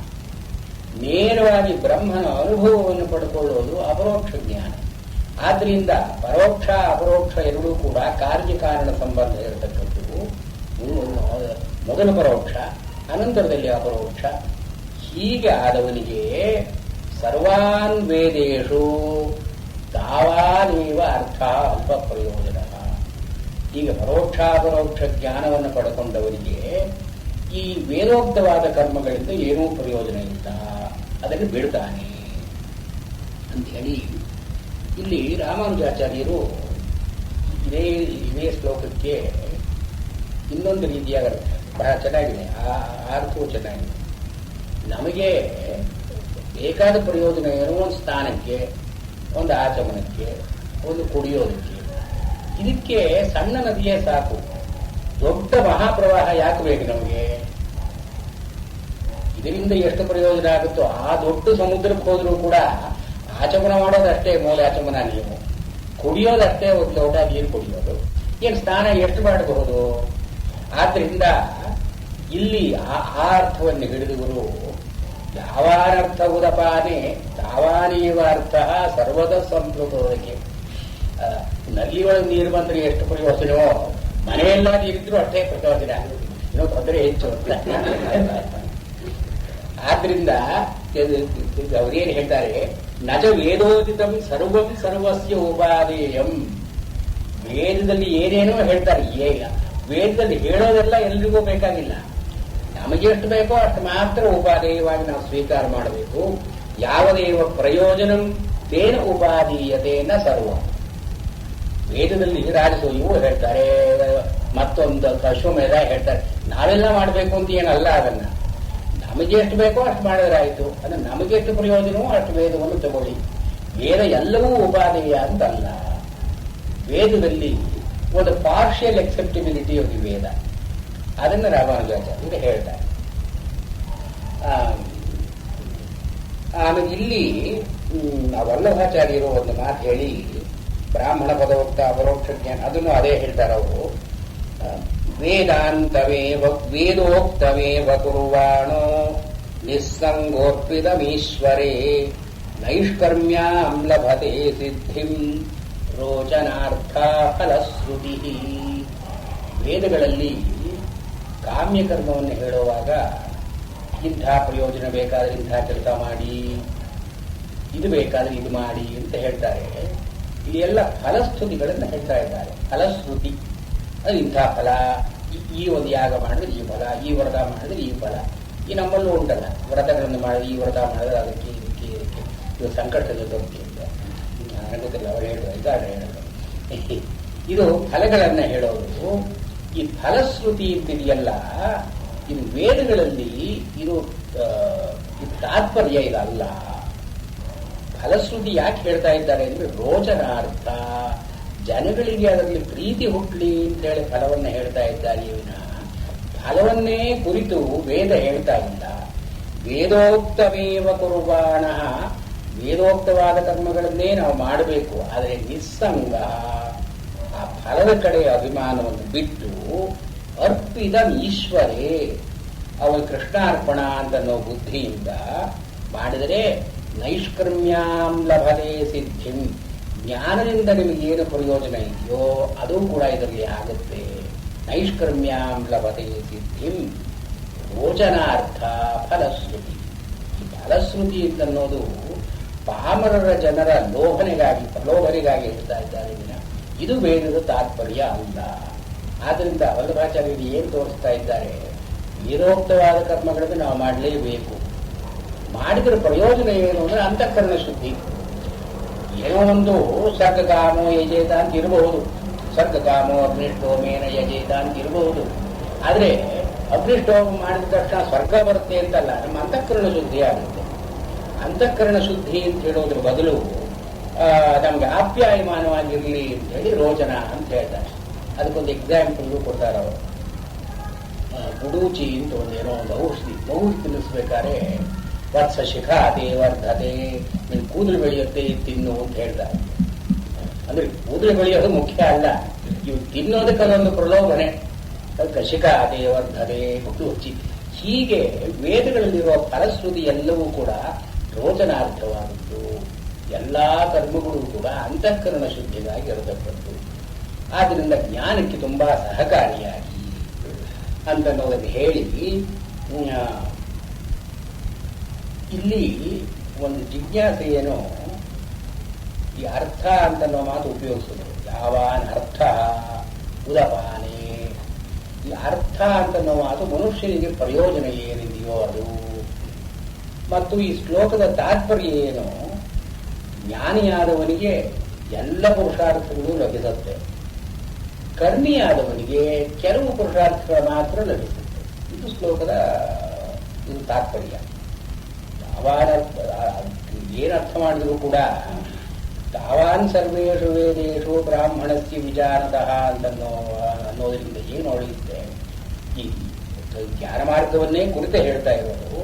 ನೇರವಾಗಿ ಬ್ರಹ್ಮನ ಅನುಭವವನ್ನು ಪಡ್ಕೊಳ್ಳೋದು ಅಪರೋಕ್ಷ ಜ್ಞಾನ. ಆದ್ರಿಂದ ಪರೋಕ್ಷ ಅಪರೋಕ್ಷ ಎರಡೂ ಕೂಡ ಕಾರ್ಯಕಾರಣ ಸಂಬಂಧ ಇರತಕ್ಕದ್ದು. ಮೊದಲು ಪರೋಕ್ಷ, ಅನಂತರದಲ್ಲಿ ಅಪರೋಕ್ಷ. ಹೀಗೆ ಆದವನಿಗೆ ಸರ್ವಾನ್ ವೇದೇಶು ತಾವಾನೇವ ಅರ್ಥ ಅಲ್ಪ ಪ್ರಯೋಜನ. ಈಗ ಪರೋಕ್ಷಾಪರೋಕ್ಷ ಜ್ಞಾನವನ್ನು ಪಡ್ಕೊಂಡವರಿಗೆ ಈ ವೇದೋಕ್ತವಾದ ಕರ್ಮಗಳಿಂದ ಏನೂ ಪ್ರಯೋಜನ ಇಲ್ಲ, ಅದನ್ನು ಬಿಡ್ತಾನೆ ಅಂತ ಹೇಳಿ ಇಲ್ಲಿ ರಾಮಾನುಜಾಚಾರ್ಯರು ಇದೇ ಶ್ಲೋಕಕ್ಕೆ ಇನ್ನೊಂದು ರೀತಿಯಾದ ಬಹಳ ಚೆನ್ನಾಗಿದೆ. ಆ ಅರ್ಥವು ಚೆನ್ನಾಗಿದೆ. ನಮಗೆ ಬೇಕಾದ ಪ್ರಯೋಜನ ಏನೋ ಒಂದು ಸ್ಥಾನಕ್ಕೆ, ಒಂದು ಆಚಮನಕ್ಕೆ, ಒಂದು ಕುಡಿಯೋದಕ್ಕೆ, ಇದಕ್ಕೆ ಸಣ್ಣ ನದಿಯೇ ಸಾಕು. ದೊಡ್ಡ ಮಹಾಪ್ರವಾಹ ಯಾಕೆ ಬೇಕು ನಮಗೆ? ಇದರಿಂದ ಎಷ್ಟು ಪ್ರಯೋಜನ ಆಗುತ್ತೋ ಆ ದೊಡ್ಡ ಸಮುದ್ರಕ್ಕೆ ಹೋದ್ರೂ ಕೂಡ ಆಚಮನ ಮಾಡೋದಷ್ಟೇ ಮೂಲಾಚಮನ, ನೀವು ಕುಡಿಯೋದಷ್ಟೇ ಒಂದು ಲೋಟ ನೀರು ಕುಡಿಯೋದು. ಏನು ಸ್ನಾನ ಎಷ್ಟು ಮಾಡಬಹುದು? ಆದ್ರಿಂದ ಇಲ್ಲಿ ಆ ಅರ್ಥವನ್ನು ಹಿಡಿದವರು ಯಾವಾನರ್ಥ ಉದಪಾನೆ ತಾವಾನೇವ ಅರ್ಥ ಸರ್ವದ ಸಂಪ್ರದೋದಕ್ಕೆ. ನಲ್ಲಿ ಒಳಗೆ ನೀರು ಬಂದ್ರೆ ಎಷ್ಟು ಪ್ರಯೋಜನವೋ ಮನೆಯೆಲ್ಲ ನೀರಿದ್ರು ಅಷ್ಟೇ ಪ್ರಯೋಜನ, ಇನ್ನೂ ತೊಂದರೆ ಹೆಚ್ಚು. ಆದ್ರಿಂದ ಅವರೇನು ಹೇಳ್ತಾರೆ? ನಜ ವೇದೋದಿತಂ ಸರ್ವಂ ಸರ್ವಸ್ಯ ಉಪಾದೇಯಂ. ವೇದದಲ್ಲಿ ಏನೇನೋ ಹೇಳ್ತಾರೆ. ವೇದದಲ್ಲಿ ಹೇಳೋದೆಲ್ಲ ಎಲ್ರಿಗೂ ಬೇಕಾಗಿಲ್ಲ. ನಮಗೆ ಎಷ್ಟು ಬೇಕೋ ಅಷ್ಟು ಮಾತ್ರ ಉಪಾದೇಯವಾಗಿ ನಾವು ಸ್ವೀಕಾರ ಮಾಡಬೇಕು. ಯಾವದೇವ ಪ್ರಯೋಜನಂ ತೇನ ಉಪಾದೀಯತೇನ ಸರ್ವ. ವೇದದಲ್ಲಿ ರಾಜಸೂಯವು ಹೇಳ್ತಾರೆ, ಮತ್ತೊಂದು ಅಶ್ವಮೇಧ ಹೇಳ್ತಾರೆ. ನಾವೆಲ್ಲ ಮಾಡಬೇಕು ಅಂತ ಏನಲ್ಲ. ಅದನ್ನ ನಮಗೆ ಎಷ್ಟು ಬೇಕೋ ಅಷ್ಟು ಮಾಡಿದ್ರಾಯ್ತು. ಅಂದ್ರೆ ನಮಗೆ ಎಷ್ಟು ಪ್ರಯೋಜನವೋ ಅಷ್ಟು ವೇದವನ್ನು ತಗೊಳ್ಳಿ. ವೇದ ಎಲ್ಲವೂ ಉಪಾದೇಯ ಅಂತಲ್ಲ. ವೇದದಲ್ಲಿ ಒಂದು ಪಾರ್ಷಿಯಲ್ ಎಕ್ಸೆಪ್ಟಿಬಿಲಿಟಿ ಆಫ್ ದಿ ವೇದ, ಅದನ್ನು ರಾಮಾನುಜಾಚಾರ್ಯರು ಹೇಳ್ತಾರೆ. ಆಮೇಲೆ ಇಲ್ಲಿ ವಲ್ಲಭಾಚಾರ್ಯರು ಒಂದು ಮಾತು ಹೇಳಿ, ಬ್ರಾಹ್ಮಣ ಪದೋಕ್ತ ಅಪರೋಕ್ಷ ಜ್ಞಾನ ಅದನ್ನು ಅದೇ ಹೇಳ್ತಾರೆ ಅವರು. ವೇದೋಕ್ತಮೇವ ಕುರ್ವಾಣೋ ನಿಸ್ಸಂಗೋರ್ಪಿತಮೀಶ್ವರೇ ನೈಷ್ಕರ್ಮ್ಯಾಂ ಲಭತೆ ಸಿದ್ಧಿಂ ರೋಚನಾರ್ಥ ಫಲಶ್ರುತಿ. ವೇದಗಳಲ್ಲಿ ಕಾಮ್ಯಕರ್ಮವನ್ನು ಹೇಳುವಾಗ ಇಂಥ ಪ್ರಯೋಜನ ಬೇಕಾದ್ರೆ ಇಂಥ ಕೆಲಸ ಮಾಡಿ, ಇದು ಬೇಕಾದ್ರೆ ಇದು ಮಾಡಿ ಅಂತ ಹೇಳ್ತಾರೆ. ಇಲ್ಲಿ ಎಲ್ಲ ಫಲಸ್ತುತಿಗಳನ್ನು ಹೇಳ್ತಾ ಇದ್ದಾರೆ. ಫಲಶ್ರುತಿ ಅದು ಇಂಥ ಫಲ, ಈ ಒಂದು ಯಾಗ ಮಾಡಿದ್ರೆ ಈ ಫಲ, ಈ ವ್ರತ ಮಾಡಿದ್ರೆ ಈ ಫಲ. ಈ ನಮ್ಮಲ್ಲೂ ಉಂಟಲ್ಲ, ವ್ರತಗಳನ್ನು ಮಾಡಿದ್ರೆ ಈ ವ್ರತ ಮಾಡಿದ್ರೆ ಅದಕ್ಕೆ ಇದಕ್ಕೆ ಇದು ಸಂಕಟದ ಬಗ್ಗೆ ನನಗೆ ಗೊತ್ತಿಲ್ಲ, ಅವರು ಹೇಳುವ ಇದ್ದಾರೆ ಹೇಳೋದು. ಇದು ಫಲಗಳನ್ನು ಹೇಳೋದು. ಈ ಫಲಶ್ರುತಿ ಅಂತಿದೆಯಲ್ಲ, ಇದು ವೇದಗಳಲ್ಲಿ ಇದು ತಾತ್ಪರ್ಯ ಇದಲ್ಲ. ಫಲಶ್ರುತಿ ಯಾಕೆ ಹೇಳ್ತಾ ಇದ್ದಾರೆ ಅಂದ್ರೆ ರೋಚನಾರ್ಥ, ಜನಗಳಿಗೆ ಅದರಲ್ಲಿ ಪ್ರೀತಿ ಹುಟ್ಟಲಿ ಅಂತೇಳಿ ಫಲವನ್ನು ಹೇಳ್ತಾ ಇದ್ದಾರೆ. ವಿನ ಫಲವನ್ನೇ ಕುರಿತು ವೇದ ಹೇಳ್ತಾ ಇಲ್ಲ. ವೇದೋಕ್ತಮೇವ ಕುರ್ವಾಣ, ವೇದೋಕ್ತವಾದ ಕರ್ಮಗಳನ್ನೇ ನಾವು ಮಾಡಬೇಕು. ಆದರೆ ನಿಸ್ಸಂಗ, ಆ ಫಲದ ಕಡೆ ಅಭಿಮಾನವನ್ನು ಬಿಟ್ಟು ಅರ್ಪಿತ ಈಶ್ವರೇ, ಅವನು ಕೃಷ್ಣಾರ್ಪಣ ಅಂತನ್ನೋ ಬುದ್ಧಿಯಿಂದ ಮಾಡಿದರೆ ನೈಷ್ಕರ್ಮ್ಯಾಂ ಲಭತೆ ಸಿದ್ಧಿಂ, ಜ್ಞಾನದಿಂದ ನಿಮಗೇನು ಪ್ರಯೋಜನ ಇದೆಯೋ ಅದು ಕೂಡ ಇದರಲ್ಲಿ ಆಗುತ್ತೆ. ನೈಷ್ಕರ್ಮ್ಯಾಂ ಲಭತೆ ಸಿದ್ಧಿಂ ರೋಚನಾರ್ಥ ಫಲಶ್ರುತಿ. ಈ ಫಲಶ್ರುತಿ ಅಂತನ್ನೋದು ಪಾಮರರ ಜನರ ಪ್ರಲೋಭನೆಗಾಗಿ ಹೇಳ್ತಾ ಇದ್ದಾರೆ. ಇದು ವೇದದ ತಾತ್ಪರ್ಯ ಅಲ್ಲ. ಆದ್ದರಿಂದ ವಲ್ಲಭಾಚಾರ್ಯರು ಏನು ತೋರಿಸ್ತಾ ಇದ್ದಾರೆ, ವೇದೋಕ್ತವಾದ ಕರ್ಮಗಳನ್ನು ನಾವು ಮಾಡಲೇಬೇಕು. ಮಾಡಿದ್ರೆ ಪ್ರಯೋಜನ ಏನು ಅಂದ್ರೆ ಅಂತಃಕರಣ ಶುದ್ಧಿ. ಏನೋ ಒಂದು ಸರ್ಗಕಾಮೋ ಯಜೇತ ಅಂತ ಇರಬಹುದು, ಸರ್ಗಕಾಮೋ ಅಗ್ನಿಷ್ಠೋಮೇನ ಯಜೇತ ಅಂತ ಇರಬಹುದು. ಆದರೆ ಅಗ್ನಿಷ್ಠೋಮ ಮಾಡಿದ ತಕ್ಷಣ ಸ್ವರ್ಗ ಬರುತ್ತೆ ಅಂತಲ್ಲ, ನಮ್ಮ ಅಂತಃಕರಣ ಶುದ್ಧಿ ಆಗುತ್ತೆ. ಅಂತಃಕರಣ ಶುದ್ಧಿ ಅಂತ ಹೇಳೋದ್ರ ಬದಲು ನಮ್ಗೆ ಆಪ್ಯಾಯಮಾನವಾಗಿರಲಿ ಅಂತ ಹೇಳಿ ರೋಚನ ಅಂತ ಹೇಳ್ತಾರೆ. ಅದಕ್ಕೊಂದು ಎಕ್ಸಾಂಪಲ್ ಕೊಡ್ತಾರೆ ಅವರು. ಗುಡೂಚಿ ಅಂತ ಏನೋ ಒಂದು ಔಷಧಿ ತಿನ್ನಿಸ್ಬೇಕಾದ್ರೆ ವತ್ಸ ಶಿಖಾತೆ ವರ್ಧತೆ, ನೀನು ಕೂದಲು ಬೆಳೆಯುತ್ತೆ ತಿನ್ನು ಅಂತ ಹೇಳ್ತಾರೆ. ಅಂದ್ರೆ ಕೂದಲು ಬೆಳೆಯೋದು ಮುಖ್ಯ ಅಲ್ಲ, ಇವು ತಿನ್ನೋದಕ್ಕದೊಂದು ಪ್ರಲೋಭನೆ. ಅದಕ್ಕೆ ಶಿಖಾತೆ ವರ್ಧತೆ ಗುಡೂಚಿ. ಹೀಗೆ ವೇದಗಳಲ್ಲಿರುವ ಫಲಶ್ರುತಿ ಎಲ್ಲವೂ ಕೂಡ ರೋಚನಾರ್ಥವಾದದ್ದು. ಎಲ್ಲಾ ಕರ್ಮಗಳು ಕೂಡ ಅಂತಃಕರಣ ಶುದ್ಧಿಗಾಗಿ ಇರತಕ್ಕದ್ದು. ಆದ್ದರಿಂದ ಜ್ಞಾನಕ್ಕೆ ತುಂಬಾ ಸಹಕಾರಿಯಾಗಿ ಅಂತನ್ನೋದನ್ನು ಹೇಳಿ, ಇಲ್ಲಿ ಒಂದು ಜಿಜ್ಞಾಸೆಯನ್ನು ಈ ಅರ್ಥ ಅಂತನ್ನೋ ಮಾತು ಉಪಯೋಗಿಸಿದ್ರು. ಯಾವಾನ್ ಅರ್ಥ ಉದಪಾನೆ. ಈ ಅರ್ಥ ಅಂತನ್ನೋ ಮಾತು ಮನುಷ್ಯನಿಗೆ ಪ್ರಯೋಜನ ಏನಿದೆಯೋ ಅದು. ಮತ್ತು ಈ ಶ್ಲೋಕದ ತಾತ್ಪರ್ಯ ಏನು, ಜ್ಞಾನಿಯಾದವನಿಗೆ ಎಲ್ಲ ಪುರುಷಾರ್ಥಗಳು ಲಭಿಸುತ್ತೆ, ಕರ್ಮಿಯಾದವನಿಗೆ ಕೆಲವು ಪುರುಷಾರ್ಥಗಳು ಮಾತ್ರ ಲಭಿಸುತ್ತೆ. ಇದು ಶ್ಲೋಕದ ಇದು ತಾತ್ಪರ್ಯ. ಏನರ್ಥ ಮಾಡಿದ್ರು ಕೂಡ ತಾವಾನ್ ಸರ್ವೇಷು ವೇದೇಶು ಬ್ರಾಹ್ಮಣಸ್ಯ ವಿಜಾನತಃ ಅನ್ನೋದರಿಂದ ಏನು ಹೊಳೆಯುತ್ತೆ, ಈ ಜ್ಞಾನ ಮಾರ್ಗವನ್ನೇ ಕುರಿತು ಹೇಳ್ತಾ ಇರೋರು.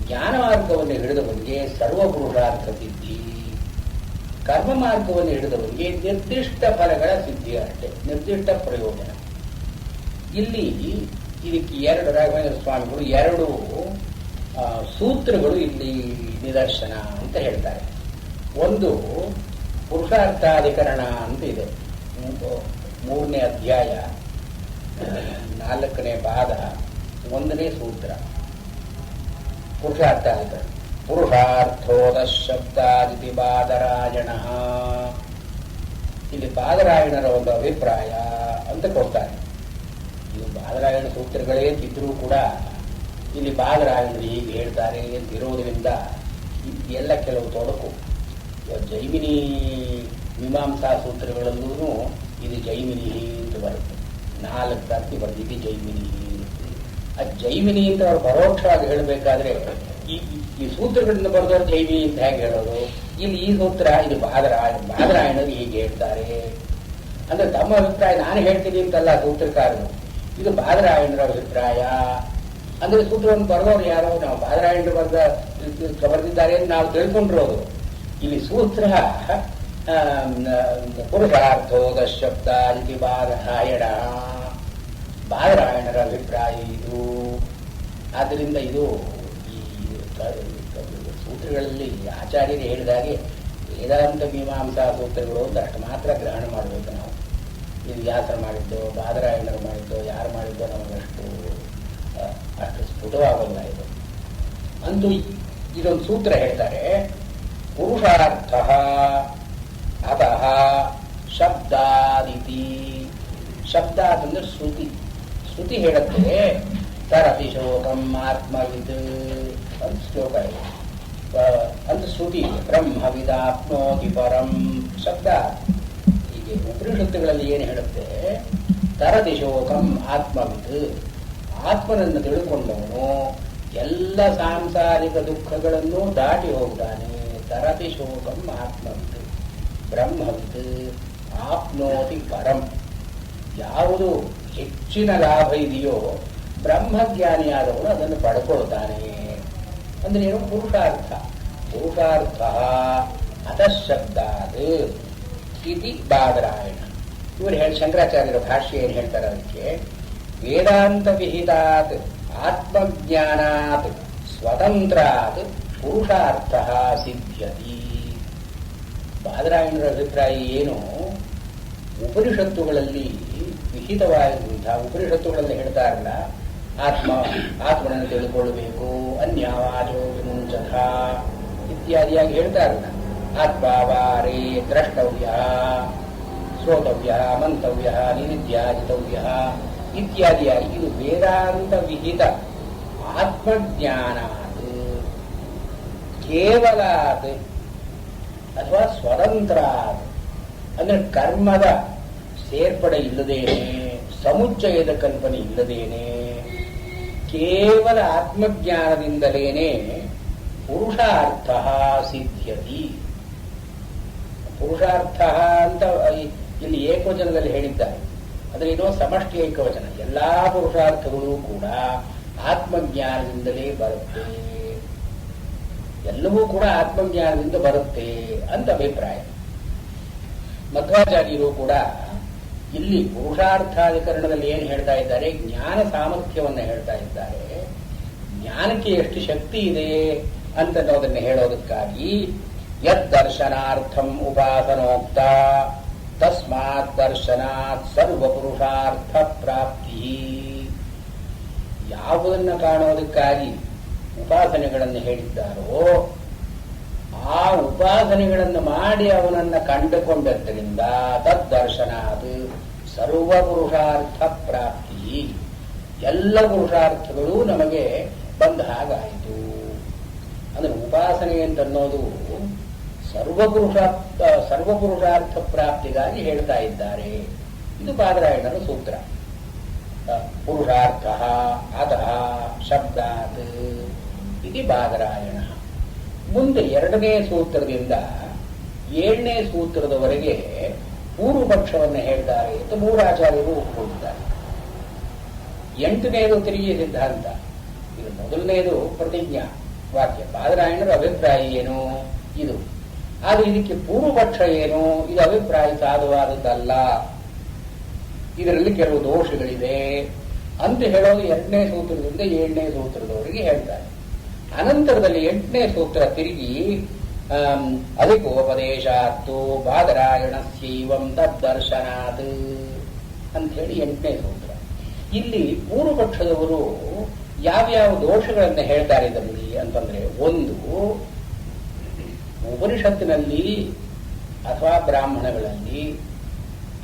ಜ್ಞಾನ ಮಾರ್ಗವನ್ನು ಹಿಡಿದವನಿಗೆ ಸರ್ವ ಪುರುಷಾರ್ಥ ಸಿದ್ಧಿ, ಕರ್ಮ ಮಾರ್ಗವನ್ನು ಹಿಡಿದವನಿಗೆ ನಿರ್ದಿಷ್ಟ ಫಲಗಳ ಸಿದ್ಧಿ ಅಷ್ಟೇ, ನಿರ್ದಿಷ್ಟ ಪ್ರಯೋಜನ. ಇಲ್ಲಿ ಇದಕ್ಕೆ ರಾಘವೇಂದ್ರ ಸ್ವಾಮಿಗಳು ಎರಡು ಸೂತ್ರಗಳು ಇಲ್ಲಿ ನಿದರ್ಶನ ಅಂತ ಹೇಳ್ತಾರೆ. ಒಂದು ಪುರುಷಾರ್ಥಾಧಿಕರಣ ಅಂತ ಇದೆ, 3ನೇ ಅಧ್ಯಾಯ 4ನೇ ಪಾದ 1ನೇ ಸೂತ್ರ. ಪುರುಷಾರ್ಥಾಧಿಕರಣ ಪುರುಷಾರ್ಥೋದ ಶಬ್ದಾದಿತಿ ಬಾದರಾಯಣ. ಇಲ್ಲಿ ಬಾದರಾಯಣರ ಒಂದು ಅಭಿಪ್ರಾಯ ಅಂತ ಕೊಡ್ತಾರೆ. ಇದು ಬಾದರಾಯಣ ಸೂತ್ರಗಳೇ ಇದ್ರೂ ಕೂಡ ಇಲ್ಲಿ ಬಾದರಾಯಣರು ಹೀಗೆ ಹೇಳ್ತಾರೆ ಅಂತ ಇರೋದ್ರಿಂದ ಎಲ್ಲ ಕೆಲವು ತೊಡಕು. ಜೈಮಿನಿ ಮೀಮಾಂಸಾ ಸೂತ್ರಗಳಲ್ಲೂ ಇದು ಜೈಮಿನಿ ಅಂತ ಬರುತ್ತೆ, 4 ಸರ್ತಿ ಬರ್ದಿದ್ದು ಜೈಮಿನಿ. ಆ ಜೈಮಿನಿ ಅಂತ ಅವ್ರು ಪರೋಕ್ಷವಾಗಿ ಹೇಳಬೇಕಾದ್ರೆ ಈ ಸೂತ್ರಗಳಿಂದ ಬರೆದವರು ಜೈಮಿನಿ ಅಂತ ಹೇಗೆ ಹೇಳೋದು. ಇಲ್ಲಿ ಈ ಸೂತ್ರ ಇದು ಬಾದರಾಯಣರು ಹೀಗೆ ಹೇಳ್ತಾರೆ ಅಂದ್ರೆ ತಮ್ಮ ಅಭಿಪ್ರಾಯ ನಾನು ಹೇಳ್ತೀನಿ ಅಂತಲ್ಲ ಸೂತ್ರಕಾರರು, ಇದು ಬಾದರಾಯಣರ ಅಭಿಪ್ರಾಯ. ಅಂದ್ರೆ ಸೂತ್ರವನ್ನು ಬರೆದವರು ಯಾರೋ ನಾವು ಬಾದರಾಯಣರು ಬರೆದಿದ್ದಾರೆ ಅಂತ ನಾವು ತಿಳ್ಕೊಂಡಿರೋದು. ಇಲ್ಲಿ ಸೂತ್ರ ಪುರುಷಾರ್ಥೋದ ಶಬ್ದ ಇತಿ ಬಾದರಾಯಣ, ಬಾದರಾಯಣರ ಅಭಿಪ್ರಾಯ ಇದು. ಆದ್ದರಿಂದ ಇದು ಈ ಸೂತ್ರಗಳಲ್ಲಿ ಆಚಾರ್ಯರು ಹೇಳಿದಾಗೆ ವೇದಾಂತ ಮೀಮಾಂಸಾ ಸೂತ್ರಗಳು ಅಂತ ಅಷ್ಟು ಮಾತ್ರ ಗ್ರಹಣ ಮಾಡಬೇಕು ನಾವು. ಇದು ವ್ಯಾಸರು ಮಾಡಿದ್ದು, ಬಾದರಾಯಣರು ಮಾಡಿದ್ದು, ಯಾರು ಮಾಡಿದ್ದೋ ನಮಗಷ್ಟು ಸ್ಫುಟವಾಗಲ್ಲ ಇದು. ಅಂತೂ ಇದೊಂದು ಸೂತ್ರ ಹೇಳ್ತಾರೆ, ಪುರುಷಾರ್ಥ ಅತಃ ಶಬ್ದ ಅಂತಂದ್ರೆ ಶ್ರುತಿ. ಶ್ರುತಿ ಹೇಳುತ್ತೆ ತರತಿ ಶೋಕಂ ಆತ್ಮವಿದ್ ಅಂತ ಶ್ಲೋಕ ಇದೆ. ಅಂತ ಶ್ರುತಿ ಬ್ರಹ್ಮವಿದಾಪ್ನೋತಿ ಪರಂ ಶಬ್ದ. ಹೀಗೆ ಉಪನಿಷತ್ತುಗಳಲ್ಲಿ ಏನು ಹೇಳುತ್ತೆ, ತರತಿ ಶೋಕಂ ಆತ್ಮವಿದ್, ಆತ್ಮನನ್ನು ತಿಳ್ಕೊಂಡವನು ಎಲ್ಲ ಸಾಂಸಾರಿಕ ದುಃಖಗಳನ್ನು ದಾಟಿ ಹೋಗ್ತಾನೆ. ತರತಿ ಶೋಕಂ ಆತ್ಮವಿದ್ ಬ್ರಹ್ಮವಿದ್ ಆಪ್ನೋತಿ ಪರಂ. ಯಾವುದು ಹೆಚ್ಚಿನ ಲಾಭ ಇದೆಯೋ ಬ್ರಹ್ಮಜ್ಞಾನಿಯಾದವನು ಅದನ್ನು ಪಡ್ಕೊಳ್ತಾನೆ. ಅಂದ್ರೆ ಏನು? ಪುರುಷಾರ್ಥ. ಪುರುಷಾರ್ಥ ಅತಃಶಬ್ದಾತ್ ಇತಿ ಬಾದರಾಯಣ. ಇವರು ಹೇಳಿ ಶಂಕರಾಚಾರ್ಯರ ಭಾಷ್ಯ ಏನು ಹೇಳ್ತಾರೆ ಅದಕ್ಕೆ, ವೇದಾಂತ ವಿಹಿತಾತ್ ಆತ್ಮಜ್ಞಾನಾತ್ ಸ್ವತಂತ್ರಾತ್ ಪುರುಷಾರ್ಥ ಸಿದ್ಧ್ಯತಿ. ಬಾದರಾಯಣರ ಅಭಿಪ್ರಾಯ ಏನು? ಉಪನಿಷತ್ತುಗಳಲ್ಲಿ ವಿಹಿತವಾಗಿರುವಂತಹ ಉಪನಿಷತ್ತುಗಳಲ್ಲಿ ಹೇಳ್ತಾರಲ್ಲ, ಆತ್ಮನನ್ನು ತಿಳ್ಕೊಳ್ಬೇಕು, ಅನ್ಯವಾಚೋ ವಿಮುಂಚಥ ಇತ್ಯಾದಿಯಾಗಿ ಹೇಳ್ತಾರಲ್ಲ. ಆತ್ಮಾವಾರೇ ದ್ರಷ್ಟವ್ಯ, ಶ್ರೋತವ್ಯ, ಮಂತವ್ಯ, ನಿಧಿಧ್ಯಾಜಿತವ್ಯ ಇತ್ಯಾದಿಯಾಗಿ ಇದು ವೇದಾಂತ ವಿಹಿತ ಆತ್ಮಜ್ಞಾನಾತ್ ಕೇವಲಾತ್ ಅಥವಾ ಸ್ವತಂತ್ರಾತ್ ಅಂದ್ರೆ ಕರ್ಮದ ಸೇರ್ಪಡೆ ಇಲ್ಲದೇನೆ, ಸಮುಚ್ಚಯದ ಕಲ್ಪನೆ ಇಲ್ಲದೇನೆ, ಕೇವಲ ಆತ್ಮಜ್ಞಾನದಿಂದಲೇನೆ ಪುರುಷಾರ್ಥ ಸಿದ್ಧ್ಯತಿ. ಪುರುಷಾರ್ಥ ಅಂತ ಇಲ್ಲಿ ಏಕವಚನದಲ್ಲಿ ಹೇಳಿದ್ದಾರೆ. ಆದರೆ ಇದು ಸಮಷ್ಟಿ ಏಕವಚನ. ಎಲ್ಲಾ ಪುರುಷಾರ್ಥಗಳು ಕೂಡ ಆತ್ಮಜ್ಞಾನದಿಂದಲೇ ಬರುತ್ತೆ, ಎಲ್ಲವೂ ಕೂಡ ಆತ್ಮಜ್ಞಾನದಿಂದ ಬರುತ್ತೆ ಅಂತ ಅಭಿಪ್ರಾಯ. ಮಧ್ವಾಚಾರ್ಯರು ಕೂಡ ಇಲ್ಲಿ ಪುರುಷಾರ್ಥಾಧಿಕರಣದಲ್ಲಿ ಏನು ಹೇಳ್ತಾ ಇದ್ದಾರೆ, ಜ್ಞಾನ ಸಾಮರ್ಥ್ಯವನ್ನು ಹೇಳ್ತಾ ಇದ್ದಾರೆ. ಜ್ಞಾನಕ್ಕೆ ಎಷ್ಟು ಶಕ್ತಿ ಇದೆ ಅಂತ ಅದನ್ನು ಹೇಳೋದಕ್ಕಾಗಿ ಯದ್ದರ್ಶನಾರ್ಥಂ ಉಪಾಸನೋಕ್ತ ತಸ್ಮಾತ್ ದರ್ಶನಾತ್ ಸರ್ವಪುರುಷಾರ್ಥ ಪ್ರಾಪ್ತಿ. ಯಾವುದನ್ನು ಕಾಣೋದಕ್ಕಾಗಿ ಉಪಾಸನೆಗಳನ್ನು ಹೇಳಿದ್ದಾರೋ ಆ ಉಪಾಸನೆಗಳನ್ನು ಮಾಡಿ ಅವನನ್ನು ಕಂಡುಕೊಂಡದ್ದರಿಂದ ತದ್ದರ್ಶನಾತ್ ಸರ್ವಪುರುಷಾರ್ಥ ಪ್ರಾಪ್ತಿ, ಎಲ್ಲ ಪುರುಷಾರ್ಥಗಳು ನಮಗೆ ಬಂದ ಹಾಗಾಯಿತು. ಅಂದ್ರೆ ಉಪಾಸನೆ ಅಂತನ್ನೋದು ಸರ್ವಪುರುಷಾರ್ಥ ಪ್ರಾಪ್ತಿಗಾಗಿ ಹೇಳ್ತಾ ಇದ್ದಾರೆ. ಇದು ಬಾದರಾಯಣರ ಸೂತ್ರ. ಪುರುಷಾರ್ಥ ಅತಃ ಶಬ್ದಾತ್ ಇದು ಬಾದರಾಯಣ. ಮುಂದೆ 2ನೇ ಸೂತ್ರದಿಂದ 7ನೇ ಸೂತ್ರದವರೆಗೆ ಪೂರ್ವ ಪಕ್ಷವನ್ನು ಹೇಳ್ತಾರೆ ಅಂತ 3 ಆಚಾರ್ಯರು ಒಪ್ಪಿಕೊಂಡಿದ್ದಾರೆ. 8ನೇದು ತಿರುಗಿ ಸಿದ್ಧಾಂತ. ಇದು ಮೊದಲನೇದು ಪ್ರತಿಜ್ಞಾ ವಾಕ್ಯ. ಬಾದರಾಯಣರ ಅಭಿಪ್ರಾಯ ಏನು ಇದು. ಆದರೆ ಇದಕ್ಕೆ ಪೂರ್ವ ಪಕ್ಷ ಏನು, ಇದು ಅಭಿಪ್ರಾಯ ಸಾಧುವಾದದ್ದಲ್ಲ, ಇದರಲ್ಲಿ ಕೆಲವು ದೋಷಗಳಿದೆ ಅಂತ ಹೇಳೋದು 2ನೇ ಸೂತ್ರದಿಂದ 7ನೇ ಸೂತ್ರದವರೆಗೆ ಹೇಳ್ತಾರೆ. ಅನಂತರದಲ್ಲಿ 8ನೇ ಸೂತ್ರ ತಿರುಗಿ ಅಧಿಕೋಪದೇಶಾತ್ತು ಬಾದರಾಯಣಸ್ಯೈವಂ ತದ್ದರ್ಶನಾತ್ ಅಂತ ಹೇಳಿ 8ನೇ ಸೂತ್ರ. ಇಲ್ಲಿ ಪೂರ್ವ ಪಕ್ಷದವರು ಯಾವ್ಯಾವ ದೋಷಗಳನ್ನು ಹೇಳ್ತಾರೆ ಇದರಲ್ಲಿ ಅಂತಂದ್ರೆ, ಒಂದು ಉಪನಿಷತ್ತಿನಲ್ಲಿ ಅಥವಾ ಬ್ರಾಹ್ಮಣಗಳಲ್ಲಿ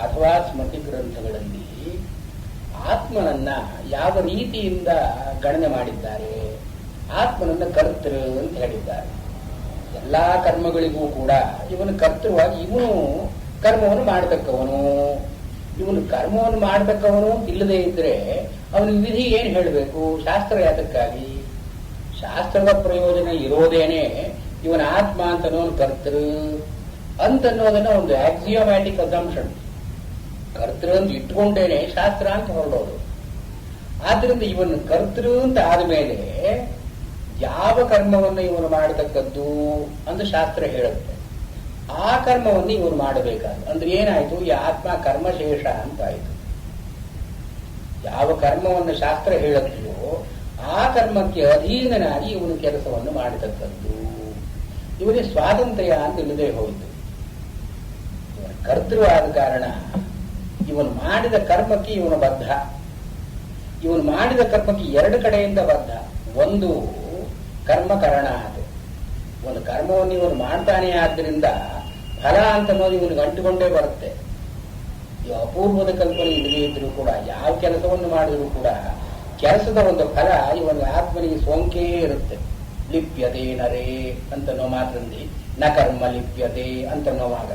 ಅಥವಾ ಸ್ಮೃತಿ ಗ್ರಂಥಗಳಲ್ಲಿ ಆತ್ಮನನ್ನ ಯಾವ ರೀತಿಯಿಂದ ಗಣನೆ ಮಾಡಿದ್ದಾರೆ, ಆತ್ಮನನ್ನ ಕರ್ತೃ ಅಂತ ಹೇಳಿದ್ದಾರೆ. ಎಲ್ಲಾ ಕರ್ಮಗಳಿಗೂ ಕೂಡ ಇವನು ಕರ್ತೃವಾಗಿ ಇವನು ಕರ್ಮವನ್ನು ಮಾಡತಕ್ಕವನು. ಇವನು ಕರ್ಮವನ್ನು ಮಾಡತಕ್ಕವನು ಇಲ್ಲದೆ ಇದ್ರೆ ಅವನಿಗೆ ವಿಧಿ ಏನು ಹೇಳಬೇಕು? ಶಾಸ್ತ್ರ ಯಾತಕ್ಕಾಗಿ? ಶಾಸ್ತ್ರದ ಪ್ರಯೋಜನ ಇರೋದೇನೆ ಇವನ ಆತ್ಮ ಅಂತನೋನು ಕರ್ತೃ ಅಂತನ್ನೋದನ್ನ ಒಂದು ಆಕ್ಸಿಯೋಮ್ಯಾಟಿಕ್ ಅಸಂಪ್ಷನ್. ಕರ್ತೃ ಅಂತ ಇಟ್ಕೊಂಡೇನೆ ಶಾಸ್ತ್ರ ಅಂತ ಹೊರಡೋದು. ಆದ್ರಿಂದ ಇವನು ಕರ್ತೃ ಅಂತ ಆದ್ಮೇಲೆ ಯಾವ ಕರ್ಮವನ್ನು ಇವನು ಮಾಡತಕ್ಕದ್ದು ಅಂತ ಶಾಸ್ತ್ರ ಹೇಳುತ್ತೆ. ಆ ಕರ್ಮವನ್ನು ಇವನು ಮಾಡಬೇಕಾದ ಅಂದ್ರೆ ಏನಾಯ್ತು? ಈ ಆತ್ಮ ಕರ್ಮಶೇಷ ಅಂತ ಆಯ್ತು. ಯಾವ ಕರ್ಮವನ್ನು ಶಾಸ್ತ್ರ ಹೇಳುತ್ತೋ ಆ ಕರ್ಮಕ್ಕೆ ಅಧೀನನಾಗಿ ಇವನು ಕೆಲಸವನ್ನು ಮಾಡತಕ್ಕದ್ದು. ಇವನಿಗೆ ಸ್ವಾತಂತ್ರ್ಯ ಅಂತ ಇಲ್ಲದೆ ಹೋಯಿತು. ಇವನ ಕರ್ತೃ ಆದ ಕಾರಣ ಇವನು ಮಾಡಿದ ಕರ್ಮಕ್ಕೆ ಇವನು ಬದ್ಧ. ಇವನು ಮಾಡಿದ ಕರ್ಮಕ್ಕೆ 2 ಕಡೆಯಿಂದ ಬದ್ಧ. ಒಂದು ಕರ್ಮಕರಣ ಅದು. ಒಂದು ಕರ್ಮವನ್ನು ಇವನು ಮಾಡ್ತಾನೆ ಆದ್ದರಿಂದ ಫಲ ಅಂತ ಅನ್ನೋದು ಇವನಿಗೆ ಅಂಟಿಕೊಂಡೇ ಬರುತ್ತೆ. ಈ ಅಪೂರ್ವದ ಕಲ್ಪನೆ ಇಲ್ಲದೇ ಇದ್ರೂ ಕೂಡ ಯಾವ ಕೆಲಸವನ್ನು ಮಾಡಿದರೂ ಕೂಡ ಕೆಲಸದ ಒಂದು ಫಲ ಇವನ ಆತ್ಮನಿಗೆ ಸೋಂಕೇ ಇರುತ್ತೆ. ಲಿಪ್ಯತೆ ನರೇ ಅಂತನೋ ಮಾತ್ರದಲ್ಲಿ ನ ಕರ್ಮ ಲಿಪ್ಯತೆ ಅಂತನ್ನೋವಾಗ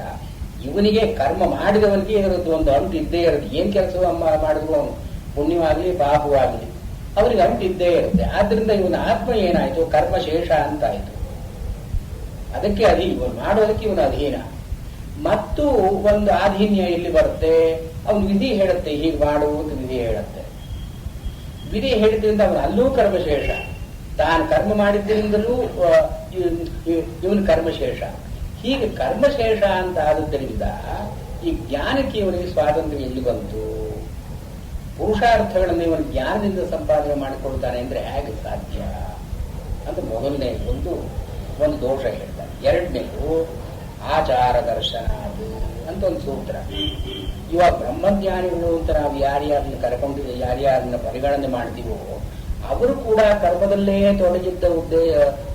ಇವನಿಗೆ ಕರ್ಮ ಮಾಡಿದವನಿಗೆ ಇರೋದು ಒಂದು ಅಂಟು ಇದ್ದೇ ಇರುತ್ತೆ. ಏನ್ ಕೆಲಸ ಮಾಡಿದ್ರು ಅವನು ಪುಣ್ಯವಾಗಲಿ ಪಾಪವಾಗಲಿ ಅವನಿಗೆ ಅಂಟು ಇದ್ದೇ ಇರುತ್ತೆ. ಆದ್ರಿಂದ ಇವನ ಆತ್ಮ ಏನಾಯ್ತು, ಕರ್ಮಶೇಷ ಅಂತಾಯ್ತು. ಅದಕ್ಕೆ ಇವನು ಮಾಡೋದಕ್ಕೆ ಇವನ ಅಧೀನ. ಮತ್ತು ಒಂದು ಆಧೀನ್ಯ ಎಲ್ಲಿ ಬರುತ್ತೆ, ಅವನು ವಿಧಿ ಹೇಳುತ್ತೆ ಹೀಗೆ ಮಾಡುವುದು ವಿಧಿ ಹೇಳುತ್ತೆ. ವಿಧಿ ಹೇಳಿದ್ರಿಂದ ಅವನು ಅಲ್ಲೂ ಕರ್ಮಶೇಷ, ತಾನು ಕರ್ಮ ಮಾಡಿದ್ದರಿಂದಲೂ ಇವನು ಕರ್ಮಶೇಷ. ಹೀಗೆ ಕರ್ಮಶೇಷ ಅಂತ ಆದುದರಿಂದ ಈ ಜ್ಞಾನಕ್ಕೆ ಇವನಿಗೆ ಸ್ವಾತಂತ್ರ್ಯ ಎಲ್ಲಿ ಬಂತು? ಪುರುಷಾರ್ಥಗಳನ್ನು ಇವನು ಜ್ಞಾನದಿಂದ ಸಂಪಾದನೆ ಮಾಡಿಕೊಳ್ತಾನೆ ಅಂದ್ರೆ ಹೇಗೆ ಸಾಧ್ಯ ಅಂತ ಮೊದಲನೇ ಒಂದು ದೋಷ ಹೇಳ್ತಾರೆ. ಎರಡನೇದು ಆಚಾರ ದರ್ಶನ ಅಂತ ಒಂದು ಸೂತ್ರ. ಇವಾಗ ಬ್ರಹ್ಮಜ್ಞಾನಿಗಳು ಅಂತ ನಾವು ಯಾರ್ಯಾರನ್ನ ಕರ್ಕೊಂಡು ಯಾರ್ಯಾರನ್ನ ಪರಿಗಣನೆ ಮಾಡ್ತೀವೋ ಅವರು ಕೂಡ ಕರ್ಮದಲ್ಲೇ ತೊಡಗಿದ್ದ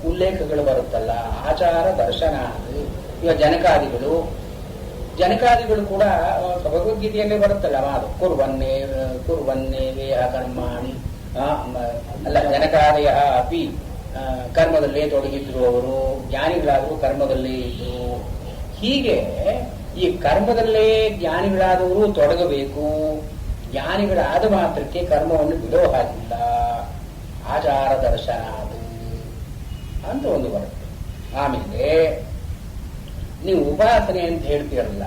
ಉಲ್ಲೇಖಗಳು ಬರುತ್ತಲ್ಲ, ಆಚಾರ ದರ್ಶನ. ಇವಾಗ ಜನಕಾದಿಗಳು ಕೂಡ ಭಗವದ್ಗೀತೆಯಲ್ಲೇ ಬರುತ್ತಲ್ಲ ಮಾತು, ಕುರ್ವನ್ನೇ ವೇಹ ಕರ್ಮಾಣಿ ಅಲ್ಲ ಜನಕಾದಯ ಅಪಿ ಕರ್ಮದಲ್ಲೇ ತೊಡಗಿದ್ರು. ಅವರು ಜ್ಞಾನಿಗಳಾದರೂ ಕರ್ಮದಲ್ಲೇ ಇದ್ರು. ಹೀಗೆ ಈ ಕರ್ಮದಲ್ಲೇ ಜ್ಞಾನಿಗಳಾದವರು ತೊಡಗಬೇಕು. ಜ್ಞಾನಿಗಳಾದ ಮಾತ್ರಕ್ಕೆ ಕರ್ಮವನ್ನು ಬಿಡೋ ಹಾಗಿಲ್ಲ. ಆಚಾರ ದರ್ಶನ ಅಂತ ಒಂದು ಬರುತ್ತೆ. ಆಮೇಲೆ ನೀವು ಉಪಾಸನೆ ಅಂತ ಹೇಳ್ತೀರಲ್ಲ,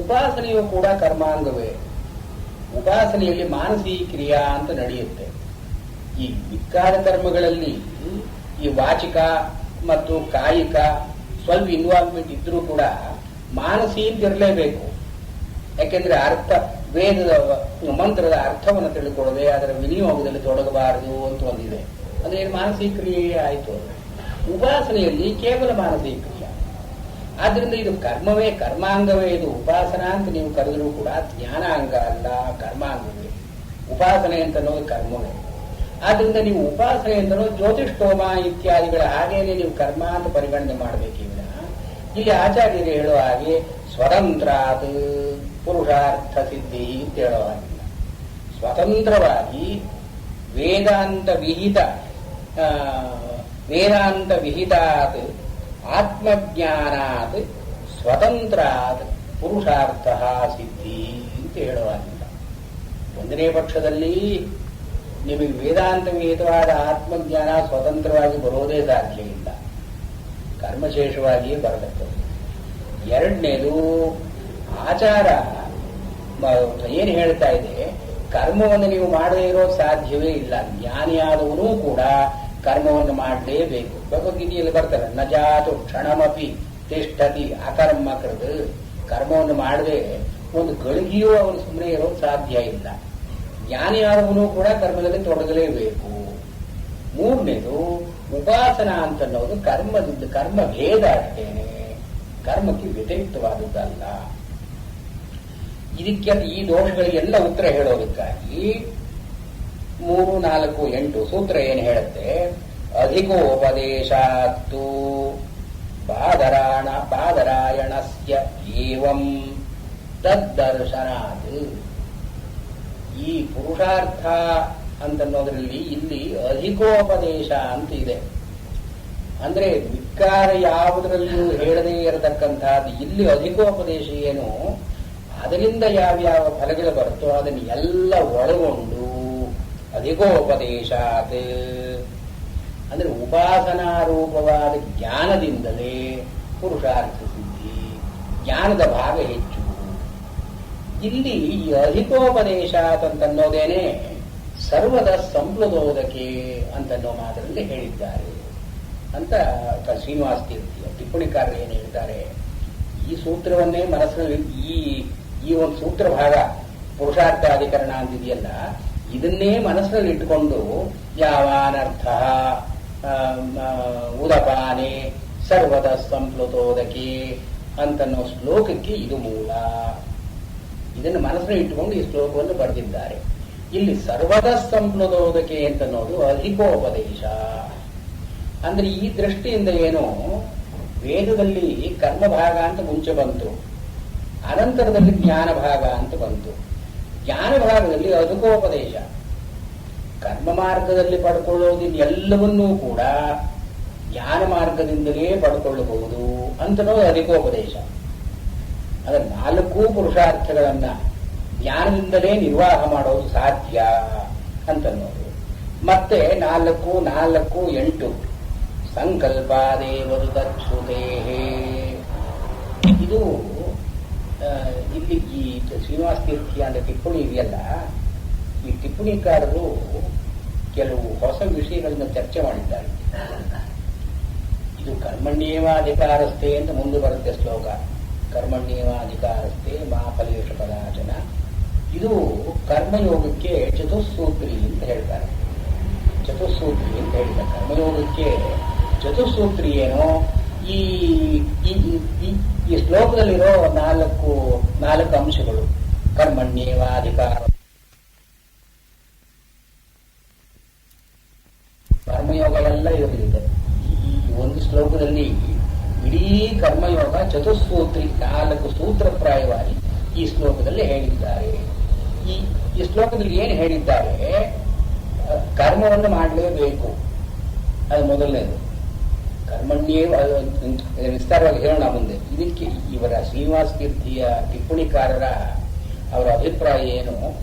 ಉಪಾಸನೆಯು ಕೂಡ ಕರ್ಮಾಂಗವೇ. ಉಪಾಸನೆಯಲ್ಲಿ ಮಾನಸಿಕ ಕ್ರಿಯಾ ಅಂತ ನಡೆಯುತ್ತೆ. ಈ ಮಿಕ್ಕಾದ ಕರ್ಮಗಳಲ್ಲಿ ಈ ವಾಚಿಕ ಮತ್ತು ಕಾಯಿಕ ಸ್ವಲ್ಪ ಇನ್ವಾಲ್ವ್ಮೆಂಟ್ ಇದ್ರೂ ಕೂಡ ಮಾನಸಿಕ ಇರಲೇಬೇಕು. ಯಾಕೆಂದ್ರೆ ವೇದದ ಮಂತ್ರದ ಅರ್ಥವನ್ನು ತಿಳ್ಕೊಳ್ಳದೆ ಅದರ ವಿನಿಯೋಗದಲ್ಲಿ ತೊಡಗಬಾರದು ಅಂತ ಒಂದಿದೆ. ಅಂದ್ರೆ ಮಾನಸಿಕ ಕ್ರಿಯೆ ಆಯಿತು. ಉಪಾಸನೆಯಲ್ಲಿ ಕೇವಲ ಮಾನಸಿಕ ಕ್ರಿಯೆ. ಆದ್ರಿಂದ ಇದು ಕರ್ಮವೇ, ಕರ್ಮಾಂಗವೇ. ಇದು ಉಪಾಸನಾ ಅಂತ ನೀವು ಕರೆದರೂ ಕೂಡ ಜ್ಞಾನಾಂಗ ಅಲ್ಲ, ಕರ್ಮಾಂಗವೇ. ಉಪಾಸನೆ ಅಂತ ಅನ್ನೋದು ಕರ್ಮವೇ. ಆದ್ರಿಂದ ನೀವು ಉಪಾಸನೆ ಅಂತನೋ ಜ್ಯೋತಿಷ್ಠೋಮ ಇತ್ಯಾದಿಗಳ ಹಾಗೇನೆ ನೀವು ಕರ್ಮ ಅಂತ ಪರಿಗಣನೆ ಮಾಡಬೇಕು. ಇಲ್ಲಿ ಆಚಾರ್ಯರು ಹೇಳುವ ಹಾಗೆ ಸ್ವತಂತ್ರಾತ್ ಪುರುಷಾರ್ಥ ಸಿದ್ಧಿ ಅಂತ ಹೇಳೋ ಹಾಗಿಲ್ಲ. ಸ್ವತಂತ್ರವಾಗಿ ವೇದಾಂತ ವಿಹಿತಾತ್ ಆತ್ಮಜ್ಞಾನಾತ್ ಸ್ವತಂತ್ರಾತ್ ಪುರುಷಾರ್ಥ ಸಿದ್ಧಿ ಅಂತ ಹೇಳುವಾಗಿಲ್ಲ. ಒಂದನೇ ಪಕ್ಷದಲ್ಲಿ ನಿಮಗೆ ವೇದಾಂತ ವಿಹಿತವಾದ ಆತ್ಮಜ್ಞಾನ ಸ್ವತಂತ್ರವಾಗಿ ಬರೋದೇ ಸಾಧ್ಯ ಇಲ್ಲ, ಕರ್ಮಶೇಷವಾಗಿಯೇ ಬರತಕ್ಕದ್ದು. ಎರಡನೇದು ಆಚಾರ ಏನು ಹೇಳ್ತಾ ಇದೆ, ಕರ್ಮವನ್ನು ನೀವು ಮಾಡದೇ ಇರೋದು ಸಾಧ್ಯವೇ ಇಲ್ಲ. ಜ್ಞಾನಿಯಾದವನೂ ಕೂಡ ಕರ್ಮವನ್ನು ಮಾಡಲೇಬೇಕು. ಭಗವದ್ಗೀತೆಯಲ್ಲಿ ಬರ್ತಾರೆ, ನಜಾತು ಕ್ಷಣಮಪಿ ತಿಷ್ಠತಿ ಅಕರ್ಮ ಕೃತ್. ಕರ್ಮವನ್ನು ಮಾಡದೆ ಒಂದು ಗಳಿಗೆಯೂ ಅವನು ಸುಮ್ಮನೆ ಇರೋದು ಸಾಧ್ಯ ಇಲ್ಲ. ಜ್ಞಾನಿಯಾದವನು ಕೂಡ ಕರ್ಮದಲ್ಲಿ ತೊಡಗಲೇಬೇಕು. ಮೂರನೇದು ಉಪಾಸನಾ ಅಂತನ್ನೋದು ಕರ್ಮ ಭೇದ ಅಷ್ಟೇನೆ, ಕರ್ಮಕ್ಕೆ ವ್ಯತಿರಿಕ್ತವಾದದ್ದಲ್ಲ. ಇದಕ್ಕೆ ಈ ದೋಷಗಳಿಗೆಲ್ಲ ಉತ್ತರ ಹೇಳೋದಕ್ಕಾಗಿ 3, 4, 8 ಸೂತ್ರ ಏನು ಹೇಳುತ್ತೆ, ಅಧಿಕೋಪದೇಶಾತ್ತು ಬಾದರಾಯಣಸ್ಯ ಏವಂ ತದ್ದರ್ಶನಾತ್. ಈ ಪುರುಷಾರ್ಥ ಅಂತನ್ನೋದ್ರಲ್ಲಿ ಇಲ್ಲಿ ಅಧಿಕೋಪದೇಶ ಅಂತ ಇದೆ. ಅಂದ್ರೆ ವಿಕಾರ ಯಾವುದರಲ್ಲೂ ಹೇಳದೇ ಇರತಕ್ಕಂಥದ್ದು ಇಲ್ಲಿ ಅಧಿಕೋಪದೇಶ ಏನು, ಅದರಿಂದ ಯಾವ್ಯಾವ ಫಲಗಳು ಬರುತ್ತೋ ಅದನ್ನು ಎಲ್ಲ ಒಳಗೊಂಡು ಅಧಿಕೋಪದೇಶ. ಅಂದ್ರೆ ಉಪಾಸನಾ ರೂಪವಾದ ಜ್ಞಾನದಿಂದಲೇ ಪುರುಷಾರ್ಥ ಸಿದ್ಧಿ, ಜ್ಞಾನದ ಭಾಗ ಹೆಚ್ಚು. ಇಲ್ಲಿ ಈ ಅಧಿಕೋಪದೇಶ ಅಂತನ್ನೋದೇನೆ ಸರ್ವದ ಸಂಪ್ಲದೋದಕೆ ಅಂತನ್ನೋ ಮಾತರಲ್ಲಿ ಹೇಳಿದ್ದಾರೆ ಅಂತ ಶ್ರೀನಿವಾಸ ತೀರ್ಥಿಯ ಟಿಪ್ಪಣಿಕಾರರು ಏನು ಹೇಳ್ತಾರೆ. ಈ ಸೂತ್ರವನ್ನೇ ಮನಸ್ಸಿನಲ್ಲಿ ಈ ಒಂದು ಸೂತ್ರ ಭಾಗ ಪುರುಷಾರ್ಥ ಅಧಿಕರಣ ಅಂತಿದೆಯಲ್ಲ, ಇದನ್ನೇ ಮನಸ್ಸಿನಲ್ಲಿ ಇಟ್ಟುಕೊಂಡು ಯಾವಾನರ್ಥ ಉದಪಾನೆ ಸರ್ವದ ಸಂಪ್ಲುತೋದಕಿ ಅಂತನ್ನೋ ಶ್ಲೋಕಕ್ಕೆ ಇದು ಮೂಲ. ಇದನ್ನು ಮನಸ್ಸಿನಲ್ಲಿ ಇಟ್ಟುಕೊಂಡು ಈ ಶ್ಲೋಕವನ್ನು ಬರೆದಿದ್ದಾರೆ. ಇಲ್ಲಿ ಸರ್ವದ ಸಂಪ್ಲುತೋದಕೆ ಅಂತನ್ನೋದು ಅಧಿಕೋಪದೇಶ. ಅಂದ್ರೆ ಈ ದೃಷ್ಟಿಯಿಂದ ಏನು, ವೇದದಲ್ಲಿ ಕರ್ಮಭಾಗ ಅಂತ ಮುಂಚೆ ಬಂತು, ಅನಂತರದಲ್ಲಿ ಜ್ಞಾನ ಭಾಗ ಅಂತ ಬಂತು. ಜ್ಞಾನ ಭಾಗದಲ್ಲಿ ಅಧಿಕೋಪದೇಶ. ಕರ್ಮ ಮಾರ್ಗದಲ್ಲಿ ಪಡ್ಕೊಳ್ಳೋದಿನ್ನೆಲ್ಲವನ್ನೂ ಕೂಡ ಜ್ಞಾನ ಮಾರ್ಗದಿಂದಲೇ ಪಡ್ಕೊಳ್ಳಬಹುದು ಅಂತನೋ ಅಧಿಕೋಪದೇಶ. ಅದರ 4 ಪುರುಷಾರ್ಥಗಳನ್ನ ಜ್ಞಾನದಿಂದಲೇ ನಿರ್ವಾಹ ಮಾಡೋದು ಸಾಧ್ಯ ಅಂತನ್ನೋದು. ಮತ್ತೆ 4, 8 ಸಂಕಲ್ಪಾದೇವರು ತಚ್ಛುತೇ. ಇದು ಇಲ್ಲಿ ಈ ಶ್ರೀನಿವಾಸ ತೀರ್ಥಿ ಅಂತ ಟಿಪ್ಪಣಿ ಇದೆಯಲ್ಲ, ಈ ಟಿಪ್ಪಣಿಕಾರರು ಕೆಲವು ಹೊಸ ವಿಷಯಗಳನ್ನ ಚರ್ಚೆ ಮಾಡಿದ್ದಾರೆ. ಇದು ಕರ್ಮಣ್ಯೇವಾಧಿಕಾರಸ್ಥೆ ಅಂತ ಮುಂದೆ ಬರುತ್ತೆ ಶ್ಲೋಕ. ಕರ್ಮಣ್ಯೇವಾಧಿಕಾರಸ್ಥೆ ಮಾ ಫಲೇಶ ಕದಾಚನ. ಇದು ಕರ್ಮಯೋಗಕ್ಕೆ ಚತುಸ್ಸೂತ್ರಿ ಅಂತ ಹೇಳ್ತಾರೆ. ಚತುಸ್ಸೂತ್ರಿ ಅಂತ ಹೇಳಿದ್ದಾರೆ. ಕರ್ಮಯೋಗಕ್ಕೆ ಚತುಸ್ಸೂತ್ರಿ ಏನೋ ಈ ಶ್ಲೋಕದಲ್ಲಿರೋ 4 ಅಂಶಗಳು. ಕರ್ಮಣ್ಯೇವಾಧಿಕಾರ, ಕರ್ಮಯೋಗವೆಲ್ಲ ಇದರಲ್ಲಿದೆ. ಈ ಒಂದು ಶ್ಲೋಕದಲ್ಲಿ ಇಡೀ ಕರ್ಮಯೋಗ ಚತುಸ್ಸೂತ್ರಿ 4 ಸೂತ್ರಪ್ರಾಯವಾಗಿ ಈ ಶ್ಲೋಕದಲ್ಲಿ ಹೇಳಿದ್ದಾರೆ. ಈ ಶ್ಲೋಕದಲ್ಲಿ ಏನು ಹೇಳಿದ್ದಾರೆ? ಕರ್ಮವನ್ನು ಮಾಡಲೇಬೇಕು, ಅದು ಮೊದಲನೇದು. ಕರ್ಮಣ್ಯೇ ವಿಸ್ತಾರವಾಗಿ ಹೇಳೋಣ ಮುಂದೆ. ಇದಕ್ಕೆ ಇವರ ಶ್ರೀನಿವಾಸ ತೀರ್ಥಿಯ ಟಿಪ್ಪಣಿಕಾರರ ಅವರ ಅಭಿಪ್ರಾಯ ಏನು,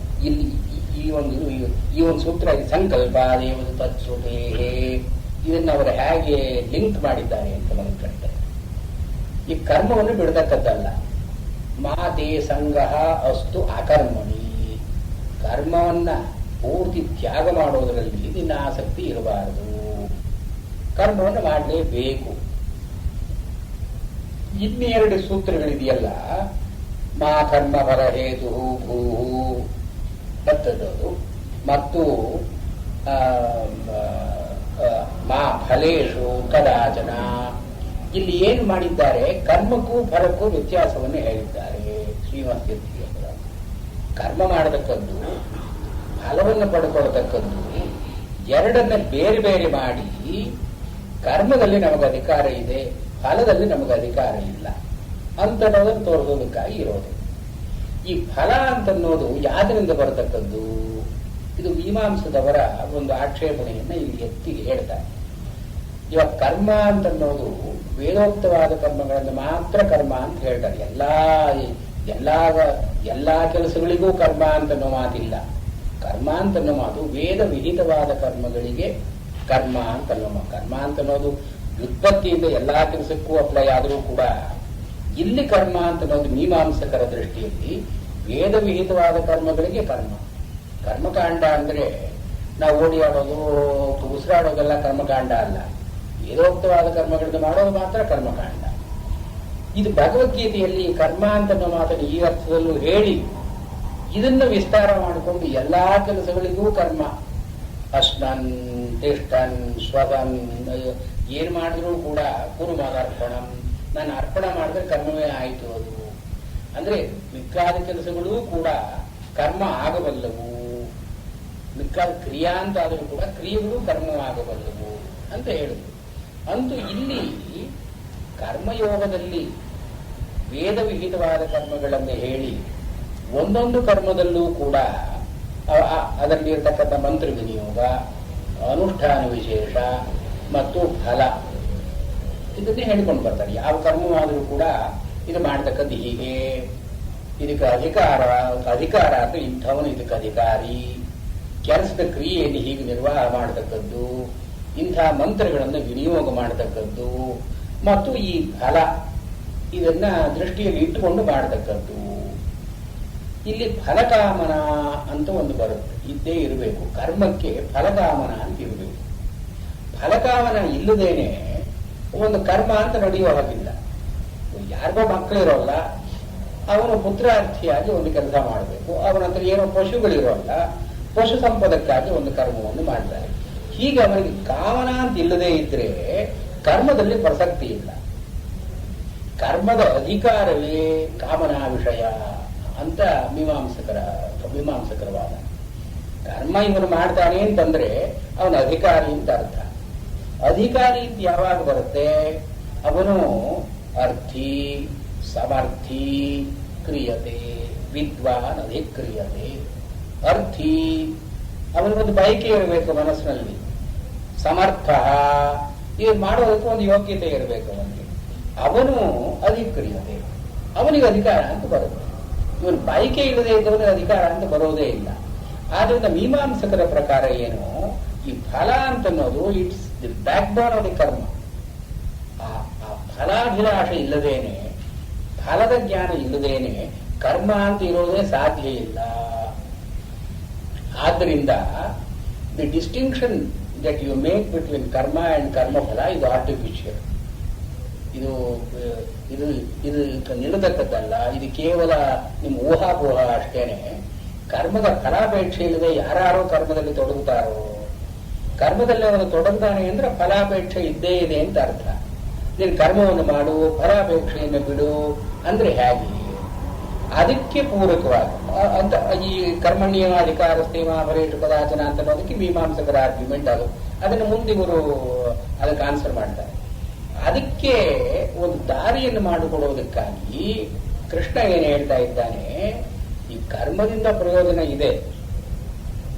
ಇಲ್ಲಿ ಈ ಒಂದು ಸೂತ್ರ ಸಂಕಲ್ಪ ದೇವದ ತತ್ಸುತೇ, ಇದನ್ನು ಅವರು ಹೇಗೆ ಲಿಂಕ್ ಮಾಡಿದ್ದಾರೆ ಅಂತ ನಮಗೆ ಕಾಣ್ತಾರೆ. ಈ ಕರ್ಮವನ್ನು ಬಿಡತಕ್ಕದ್ದಲ್ಲ. ಮಾತೆ ಸಂಗಹ ಅಸ್ತು ಅಕರ್ಮಣಿ. ಕರ್ಮವನ್ನ ಪೂರ್ತಿ ತ್ಯಾಗ ಮಾಡೋದರಲ್ಲಿ ನಿನ್ನ ಆಸಕ್ತಿ ಇರಬಾರದು. ಕರ್ಮವನ್ನು ಮಾಡಲೇಬೇಕು. ಇನ್ನೆರಡು ಸೂತ್ರಗಳಿದೆಯಲ್ಲ, ಮಾ ಕರ್ಮ ಫಲ ಹೇತು ಭೂ ಮತ್ತದ್ದು, ಮತ್ತು ಮಾ ಫಲೇಶು ಕದಾಚನ. ಇಲ್ಲಿ ಏನು ಮಾಡಿದ್ದಾರೆ? ಕರ್ಮಕ್ಕೂ ಫಲಕ್ಕೂ ವ್ಯತ್ಯಾಸವನ್ನು ಹೇಳಿದ್ದಾರೆ ಶ್ರೀನಿವಾಸ ತೀರ್ಥಿಯವರು. ಕರ್ಮ ಮಾಡತಕ್ಕದ್ದು, ಫಲವನ್ನು ಪಡ್ಕೊಳ್ತಕ್ಕದ್ದು, ಎರಡನ್ನ ಬೇರೆ ಬೇರೆ ಮಾಡಿ ಕರ್ಮದಲ್ಲಿ ನಮಗೆ ಅಧಿಕಾರ ಇದೆ, ಫಲದಲ್ಲಿ ನಮಗೆ ಅಧಿಕಾರ ಇಲ್ಲ ಅಂತನ್ನೋದನ್ನು ತೋರಿಸೋದಕ್ಕಾಗಿ ಇರೋದು. ಈ ಫಲ ಅಂತನ್ನೋದು ಯಾವ್ದರಿಂದ ಬರತಕ್ಕದ್ದು? ಇದು ಮೀಮಾಂಸದವರ ಒಂದು ಆಕ್ಷೇಪಣೆಯನ್ನ ಇಲ್ಲಿ ಎತ್ತಿಗೆ ಹೇಳ್ತಾರೆ. ಇವಾಗ ಕರ್ಮ ಅಂತನ್ನೋದು ವೇದೋಕ್ತವಾದ ಕರ್ಮಗಳನ್ನು ಮಾತ್ರ ಕರ್ಮ ಅಂತ ಹೇಳ್ತಾರೆ. ಎಲ್ಲಾ ಕೆಲಸಗಳಿಗೂ ಕರ್ಮ ಅಂತನ್ನೋ ಮಾತಿಲ್ಲ. ಕರ್ಮ ಅಂತನ್ನೋ ಮಾತು ವೇದ ವಿಹಿತವಾದ ಕರ್ಮಗಳಿಗೆ ಕರ್ಮ ಅಂತನ್ನೋ. ಕರ್ಮ ಅಂತನ್ನೋದು ವ್ಯುತ್ಪತ್ತಿಯಿಂದ ಎಲ್ಲಾ ಕೆಲಸಕ್ಕೂ ಅಪ್ಲೈ ಆದರೂ ಕೂಡ ಇಲ್ಲಿ ಕರ್ಮ ಅಂತನ್ನೋದು ಮೀಮಾಂಸಕರ ದೃಷ್ಟಿಯಲ್ಲಿ ವೇದ ವಿಹಿತವಾದ ಕರ್ಮಗಳಿಗೆ ಕರ್ಮ. ಕರ್ಮಕಾಂಡ ಅಂದ್ರೆ ನಾವು ಓಡಿ ಆಡೋದು, ಉಸಿರಾಡೋದೆಲ್ಲ ಕರ್ಮಕಾಂಡ ಅಲ್ಲ. ವೇದೋಕ್ತವಾದ ಕರ್ಮಗಳನ್ನು ಮಾಡೋದು ಮಾತ್ರ ಕರ್ಮಕಾಂಡ. ಇದು ಭಗವದ್ಗೀತೆಯಲ್ಲಿ ಕರ್ಮ ಅಂತನ್ನೋ ಮಾತನ್ನು ಈ ಅರ್ಥದಲ್ಲೂ ಹೇಳಿ ಇದನ್ನು ವಿಸ್ತಾರ ಮಾಡಿಕೊಂಡು ಎಲ್ಲಾ ಕೆಲಸಗಳಿಗೂ ಕರ್ಮ. ಅಶ್ನನ್ ತಿಷ್ಟನ್ ಸ್ವತನ್ ಏನ್ ಮಾಡಿದ್ರೂ ಕೂಡ ಕುರುಮದರ್ಪಣಂ, ನಾನು ಅರ್ಪಣ ಮಾಡಿದ್ರೆ ಕರ್ಮವೇ ಆಯಿತು. ಅದು ಅಂದ್ರೆ ಮಿಕ್ಕಾದ ಕೆಲಸಗಳೂ ಕೂಡ ಕರ್ಮ ಆಗಬಲ್ಲವು. ಮಿಕ್ಕಾದ ಕ್ರಿಯಾ ಅಂತ ಆದರೂ ಕೂಡ ಕ್ರಿಯೆಗಳು ಕರ್ಮವಾಗಬಲ್ಲವು ಅಂತ ಹೇಳಿದ್ರು. ಅಂತೂ ಇಲ್ಲಿ ಕರ್ಮಯೋಗದಲ್ಲಿ ವೇದ ವಿಹಿತವಾದ ಕರ್ಮಗಳನ್ನು ಹೇಳಿ ಒಂದೊಂದು ಕರ್ಮದಲ್ಲೂ ಕೂಡ ಅದರಲ್ಲಿರ್ತಕ್ಕಂಥ ಮಂತ್ರ ವಿನಿಯೋಗ, ಅನುಷ್ಠಾನ ವಿಶೇಷ ಮತ್ತು ಫಲ ಇದನ್ನೇ ಹೇಳಿಕೊಂಡು ಬರ್ತಾರೆ. ಯಾವ ಕರ್ಮವಾದರೂ ಕೂಡ ಇದು ಮಾಡತಕ್ಕದ್ದು ಹೀಗೆ, ಇದಕ್ಕೆ ಅಧಿಕಾರ ಅಂದ್ರೆ ಇಂಥವನು ಇದಕ್ಕೆ ಅಧಿಕಾರಿ, ಕೆಲಸದ ಕ್ರಿಯೆಯನ್ನು ಹೀಗೆ ನಿರ್ವಾಹ ಮಾಡತಕ್ಕದ್ದು, ಇಂಥ ಮಂತ್ರಗಳನ್ನು ವಿನಿಯೋಗ ಮಾಡತಕ್ಕದ್ದು, ಮತ್ತು ಈ ಫಲ ಇದನ್ನ ದೃಷ್ಟಿಯಲ್ಲಿ ಇಟ್ಟುಕೊಂಡು ಮಾಡತಕ್ಕದ್ದು. ಇಲ್ಲಿ ಫಲಕಾಮನ ಅಂತ ಒಂದು ಬರುತ್ತೆ, ಇದ್ದೇ ಇರಬೇಕು. ಕರ್ಮಕ್ಕೆ ಫಲಕಾಮನ ಅಂತ ಇರಬೇಕು. ಫಲಕಾಮನ ಇಲ್ಲದೇನೆ ಒಂದು ಕರ್ಮ ಅಂತ ನಡೆಯೋ ಹಾಗಿಲ್ಲ. ಯಾರಿಗೋ ಮಕ್ಕಳಿರೋಲ್ಲ, ಅವನು ಪುತ್ರಾರ್ಥಿಯಾಗಿ ಒಂದು ಕೆಲಸ ಮಾಡಬೇಕು. ಅವನ ಹತ್ರ ಏನೋ ಪಶುಗಳಿರೋಲ್ಲ, ಪಶು ಸಂಪದಕ್ಕಾಗಿ ಒಂದು ಕರ್ಮವನ್ನು ಮಾಡ್ತಾರೆ. ಹೀಗೆ ಅವನಿಗೆ ಕಾಮನ ಅಂತ ಇಲ್ಲದೆ ಇದ್ರೆ ಕರ್ಮದಲ್ಲಿ ಪ್ರಸಕ್ತಿ ಇಲ್ಲ. ಕರ್ಮದ ಅಧಿಕಾರವೇ ಕಾಮನಾ ವಿಷಯ ಅಂತ ಮೀಮಾಂಸಕರ ವಾದ. ಕರ್ಮ ಇವನು ಮಾಡ್ತಾನೆ ಅಂತಂದ್ರೆ ಅವನ ಅಧಿಕಾರಿ ಅಂತ ಅರ್ಥ. ಅಧಿಕಾರಿ ಅಂತ ಯಾವಾಗ ಬರುತ್ತೆ? ಅವನು ಅರ್ಥಿ, ಸಮರ್ಥಿ, ಕ್ರಿಯತೆ ವಿದ್ವಾನ್ ಅಧಿಕ್ರಿಯತೆ. ಅರ್ಥಿ ಅವನಿಗೊಂದು ಬಯಕೆ ಇರಬೇಕು ಮನಸ್ಸಿನಲ್ಲಿ. ಸಮರ್ಥ ಏನು ಮಾಡೋದಕ್ಕೆ ಒಂದು ಯೋಗ್ಯತೆ ಇರಬೇಕು ಅವನಿಗೆ. ಅವನು ಅಧಿಕ್ರಿಯತೆ, ಅವನಿಗೆ ಅಧಿಕಾರ ಅಂತ ಬರುತ್ತೆ. ಇವನು ಬಯಕೆ ಇಲ್ಲದೆ ಇದ್ದವನಿಗೆ ಅಧಿಕಾರ ಅಂತ ಬರೋದೇ ಇಲ್ಲ. ಆದ್ರಿಂದ ಮೀಮಾಂಸಕರ ಪ್ರಕಾರ ಏನು, ಈ ಫಲ ಅಂತನ್ನೋದು it's the back bone of the karma. ಆ ಫಲಾಭಿಲಾಷ ಇಲ್ಲದೇನೆ, ಫಲದ ಜ್ಞಾನ ಇಲ್ಲದೇನೆ ಕರ್ಮ ಅಂತ ಇರೋದೇ ಸಾಧ್ಯ ಇಲ್ಲ. ಆದ್ದರಿಂದ the distinction that you make between karma and karmaphala ಇದು ಆರ್ಟಿಫಿಷಿಯಲ್. ಇದು ಇದು ಇದು ನಿಲ್ಲತಕ್ಕದ್ದಲ್ಲ. ಇದು ಕೇವಲ ನಿಮ್ಮ ಊಹಾಪೋಹ ಅಷ್ಟೇನೆ. ಕರ್ಮದ ಫಲಾಪೇಕ್ಷೆ ಇಲ್ಲದೆ ಯಾರು ಕರ್ಮದಲ್ಲಿ ತೊಡಗುತ್ತಾರೋ, ಕರ್ಮದಲ್ಲಿ ಅವನು ತೊಡಗುತ್ತಾನೆ ಅಂದ್ರೆ ಫಲಾಪೇಕ್ಷೆ ಇದ್ದೇ ಇದೆ ಅಂತ ಅರ್ಥ. ನೀನು ಕರ್ಮವನ್ನು ಮಾಡು, ಫಲಾಪೇಕ್ಷೆಯನ್ನು ಬಿಡು ಅಂದ್ರೆ ಹೇಗೆ? ಅದಕ್ಕೆ ಪೂರಕವಾಗಿ ಅಂತ ಈ ಕರ್ಮಣ್ಯೇವಾಧಿಕಾರಸ್ಥೆ ಮಹಾಫಲೇಷು ಕದಾಚನ ಅಂತ ಅನ್ನೋದಕ್ಕೆ ಮೀಮಾಂಸಕರ ಆರ್ಗ್ಯುಮೆಂಟ್ ಅದು. ಅದನ್ನು ಮುಂದಿವರು ಅದಕ್ಕೆ ಆನ್ಸರ್ ಮಾಡ್ತಾರೆ. ಅದಕ್ಕೆ ಒಂದು ದಾರಿಯನ್ನು ಮಾಡಿಕೊಡುವುದಕ್ಕಾಗಿ ಕೃಷ್ಣ ಏನು ಹೇಳ್ತಾ ಇದ್ದಾನೆ, ಈ ಕರ್ಮದಿಂದ ಪ್ರಯೋಜನ ಇದೆ.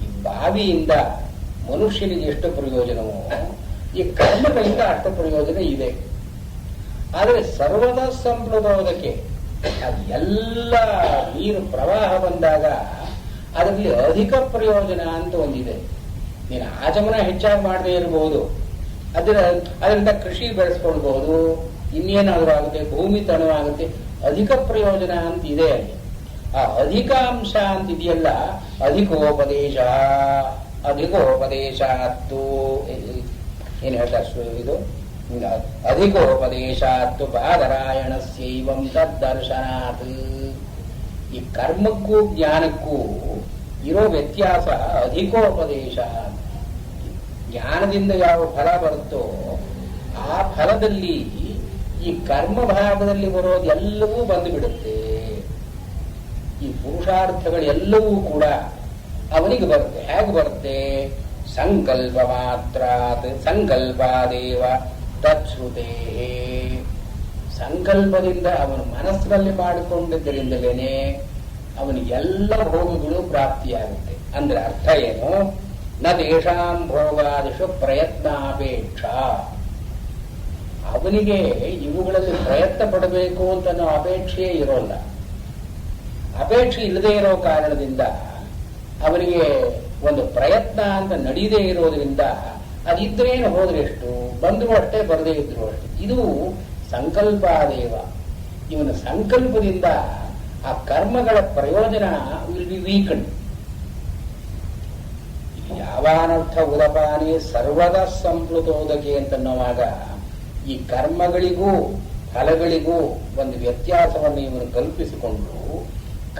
ಈ ಬಾವಿಯಿಂದ ಮನುಷ್ಯನಿಗೆ ಎಷ್ಟು ಪ್ರಯೋಜನವೋ ಈ ಕರ್ಮಗಳಿಂದ ಅಷ್ಟು ಪ್ರಯೋಜನ ಇದೆ. ಆದರೆ ಸರ್ವದ ಸಂಪ್ರದಾಯಕ್ಕೆ ಅದು ಎಲ್ಲ ನೀರು ಪ್ರವಾಹ ಬಂದಾಗ ಅದರಲ್ಲಿ ಅಧಿಕ ಪ್ರಯೋಜನ ಅಂತ ಒಂದಿದೆ. ನೀನು ಆಚಮನ ಹೆಚ್ಚಾಗಿ ಮಾಡದೇ ಇರಬಹುದು, ಅದರಿಂದ ಕೃಷಿ ಬೆಳೆಸ್ಕೊಳ್ಬಹುದು, ಇನ್ನೇನಾದ್ರೂ ಆಗುತ್ತೆ, ಭೂಮಿ ತಣವಾಗುತ್ತೆ, ಅಧಿಕ ಪ್ರಯೋಜನ ಅಂತ ಇದೆ ಅಲ್ಲಿ. ಆ ಅಧಿಕಾಂಶ ಅಂತಿದೆಯಲ್ಲ, ಅಧಿಕೋಪದೇಶಾತ್ತು ಏನ್ ಹೇಳ್ತಾರೆ ಇದು, ಅಧಿಕೋಪದೇಶಾತ್ತು ಬಾದರಾಯಣಸ್ಯೈವಂ ತದ್ದರ್ಶನಾತ್. ಈ ಕರ್ಮಕ್ಕೂ ಜ್ಞಾನಕ್ಕೂ ಇರೋ ವ್ಯತ್ಯಾಸ ಅಧಿಕೋಪದೇಶ. ಜ್ಞಾನದಿಂದ ಯಾವ ಫಲ ಬರುತ್ತೋ ಆ ಫಲದಲ್ಲಿ ಈ ಕರ್ಮ ಭಾಗದಲ್ಲಿ ಬರೋದೆಲ್ಲವೂ ಬಂದು ಬಿಡುತ್ತೆ. ಈ ಪುರುಷಾರ್ಥಗಳೆಲ್ಲವೂ ಕೂಡ ಅವನಿಗೆ ಬರುತ್ತೆ. ಹೇಗೆ ಬರುತ್ತೆ? ಸಂಕಲ್ಪ ಮಾತ್ರ ಸಂಕಲ್ಪಾದೇವ ತತ್ಶ್ರುತೇ. ಸಂಕಲ್ಪದಿಂದ ಅವನ ಮನಸ್ಸಿನಲ್ಲಿ ಮಾಡಿಕೊಂಡಿದ್ದರಿಂದಲೇನೆ ಅವನಿಗೆ ಎಲ್ಲ ಭೋಗಗಳು ಪ್ರಾಪ್ತಿಯಾಗುತ್ತೆ. ಅಂದ್ರೆ ಅರ್ಥ ಏನು? ನ ತೇಷಾಂ ಭೋಗಾದಿಷು ಪ್ರಯತ್ನಾಪೇಕ್ಷ. ಅವನಿಗೆ ಇವುಗಳಲ್ಲಿ ಪ್ರಯತ್ನ ಪಡಬೇಕು ಅಂತ ಅಪೇಕ್ಷೆಯೇ ಇರೋಲ್ಲ. ಅಪೇಕ್ಷೆ ಇಲ್ಲದೆ ಇರೋ ಕಾರಣದಿಂದ ಅವನಿಗೆ ಒಂದು ಪ್ರಯತ್ನ ಅಂತ ನಡೀದೇ ಇರೋದ್ರಿಂದ ಅದಿದ್ರೇನು ಹೋದ್ರೆ ಎಷ್ಟು, ಬಂದ್ರು ಅಷ್ಟೇ ಬರದೇ ಇದ್ರು ಅಷ್ಟೇ. ಇದು ಸಂಕಲ್ಪಾದೇವ. ಇವನ ಸಂಕಲ್ಪದಿಂದ ಆ ಕರ್ಮಗಳ ಪ್ರಯೋಜನ ವಿಲ್ ಬಿ ವೀಕಂಡ್. ಯಾವಾನರ್ಥ ಉದಪಾನೆ ಸರ್ವದ ಸಂಪ್ಲುತೋದಕೆ ಅಂತನ್ನುವಾಗ ಈ ಕರ್ಮಗಳಿಗೂ ಫಲಗಳಿಗೂ ಒಂದು ವ್ಯತ್ಯಾಸವನ್ನು ಇವನು ಕಲ್ಪಿಸಿಕೊಂಡು,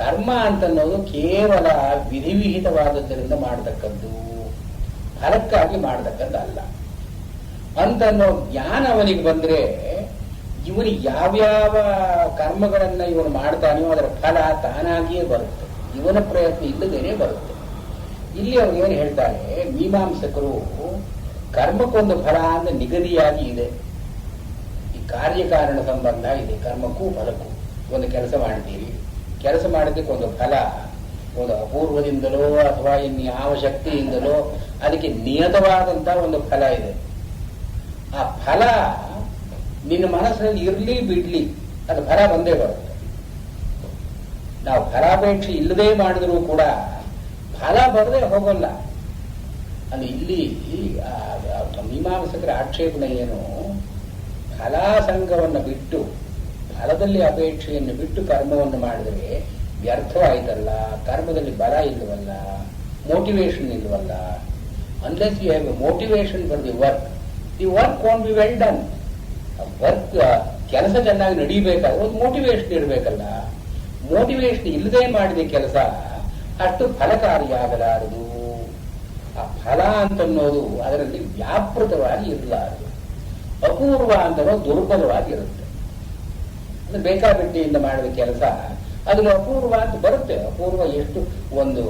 ಕರ್ಮ ಅಂತನ್ನೋದು ಕೇವಲ ವಿಧಿವಿಹಿತವಾದದ್ದರಿಂದ ಮಾಡತಕ್ಕದ್ದು, ಫಲಕ್ಕಾಗಿ ಮಾಡತಕ್ಕದ್ದಲ್ಲ ಅಂತನ್ನೋ ಜ್ಞಾನ ಅವನಿಗೆ ಬಂದ್ರೆ ಇವನಿಗೆ ಯಾವ್ಯಾವ ಕರ್ಮಗಳನ್ನ ಇವನು ಮಾಡ್ತಾನೆಯೋ ಅದರ ಫಲ ತಾನಾಗಿಯೇ ಬರುತ್ತೆ. ಇವನ ಪ್ರಯತ್ನ ಇಲ್ಲದೇನೆ ಬರುತ್ತೆ. ಇಲ್ಲಿ ಅವ್ರು ಏನು ಹೇಳ್ತಾರೆ, ಮೀಮಾಂಸಕರು ಕರ್ಮಕ್ಕೊಂದು ಫಲ ಅಂದ್ರೆ ನಿಗದಿಯಾಗಿ ಇದೆ. ಈ ಕಾರ್ಯಕಾರಣ ಸಂಬಂಧ ಇದೆ ಕರ್ಮಕ್ಕೂ ಫಲಕ್ಕೂ. ಒಂದು ಕೆಲಸ ಮಾಡ್ತೀವಿ, ಕೆಲಸ ಮಾಡೋದಕ್ಕೆ ಒಂದು ಫಲ, ಒಂದು ಅಪೂರ್ವದಿಂದಲೋ ಅಥವಾ ಇನ್ಯಾವ ಶಕ್ತಿಯಿಂದಲೋ ಅದಕ್ಕೆ ನಿಯತವಾದಂತಹ ಒಂದು ಫಲ ಇದೆ. ಆ ಫಲ ನಿನ್ನ ಮನಸ್ಸಿನಲ್ಲಿ ಇರ್ಲಿ ಬಿಡ್ಲಿ, ಅದು ಫಲ ಬಂದೇ ಬರುತ್ತೆ. ನಾವು ಫಲಾಪೇಕ್ಷೆ ಇಲ್ಲದೆ ಮಾಡಿದ್ರೂ ಕೂಡ ಫಲ ಬರದೆ ಹೋಗಲ್ಲ. ಅದು ಇಲ್ಲಿ ಮೀಮಾಂಸಕರ ಆಕ್ಷೇಪಣೆ ಏನು, ಫಲಾಸಂಗವನ್ನು ಬಿಟ್ಟು ಫಲದಲ್ಲಿ ಅಪೇಕ್ಷೆಯನ್ನು ಬಿಟ್ಟು ಕರ್ಮವನ್ನು ಮಾಡಿದರೆ ವ್ಯರ್ಥವಾಯ್ತಲ್ಲ, ಕರ್ಮದಲ್ಲಿ ಬಲ ಇಲ್ಲವಲ್ಲ, ಮೋಟಿವೇಶನ್ ಇಲ್ಲವಲ್ಲ. Unless you have a motivation for the work want be well done. Work ಕೆಲಸ ಚೆನ್ನಾಗಿ ನಡೀಬೇಕಾದ್ರೆ ಒಂದು ಮೋಟಿವೇಶನ್ ಇರಬೇಕಲ್ಲ. ಮೋಟಿವೇಶನ್ ಇಲ್ಲದೆ ಮಾಡಿದ ಕೆಲಸ ಅಷ್ಟು ಫಲಕಾರಿಯಾಗಲಾರದು. ಆ ಫಲ ಅಂತನ್ನೋದು ಅದರಲ್ಲಿ ವ್ಯಾಪೃತವಾಗಿ ಇರಲಾರದು. ಅಪೂರ್ವ ಅಂತನೋ ದುರ್ಬಲವಾಗಿರುತ್ತೆ. ಅದು ಬೇಕಾಬಿಟ್ಟಿಯಿಂದ ಮಾಡಿದ ಕೆಲಸ ಅದನ್ನು ಅಪೂರ್ವ ಅಂತ ಬರುತ್ತೆ. ಅಪೂರ್ವ ಎಷ್ಟು ಒಂದು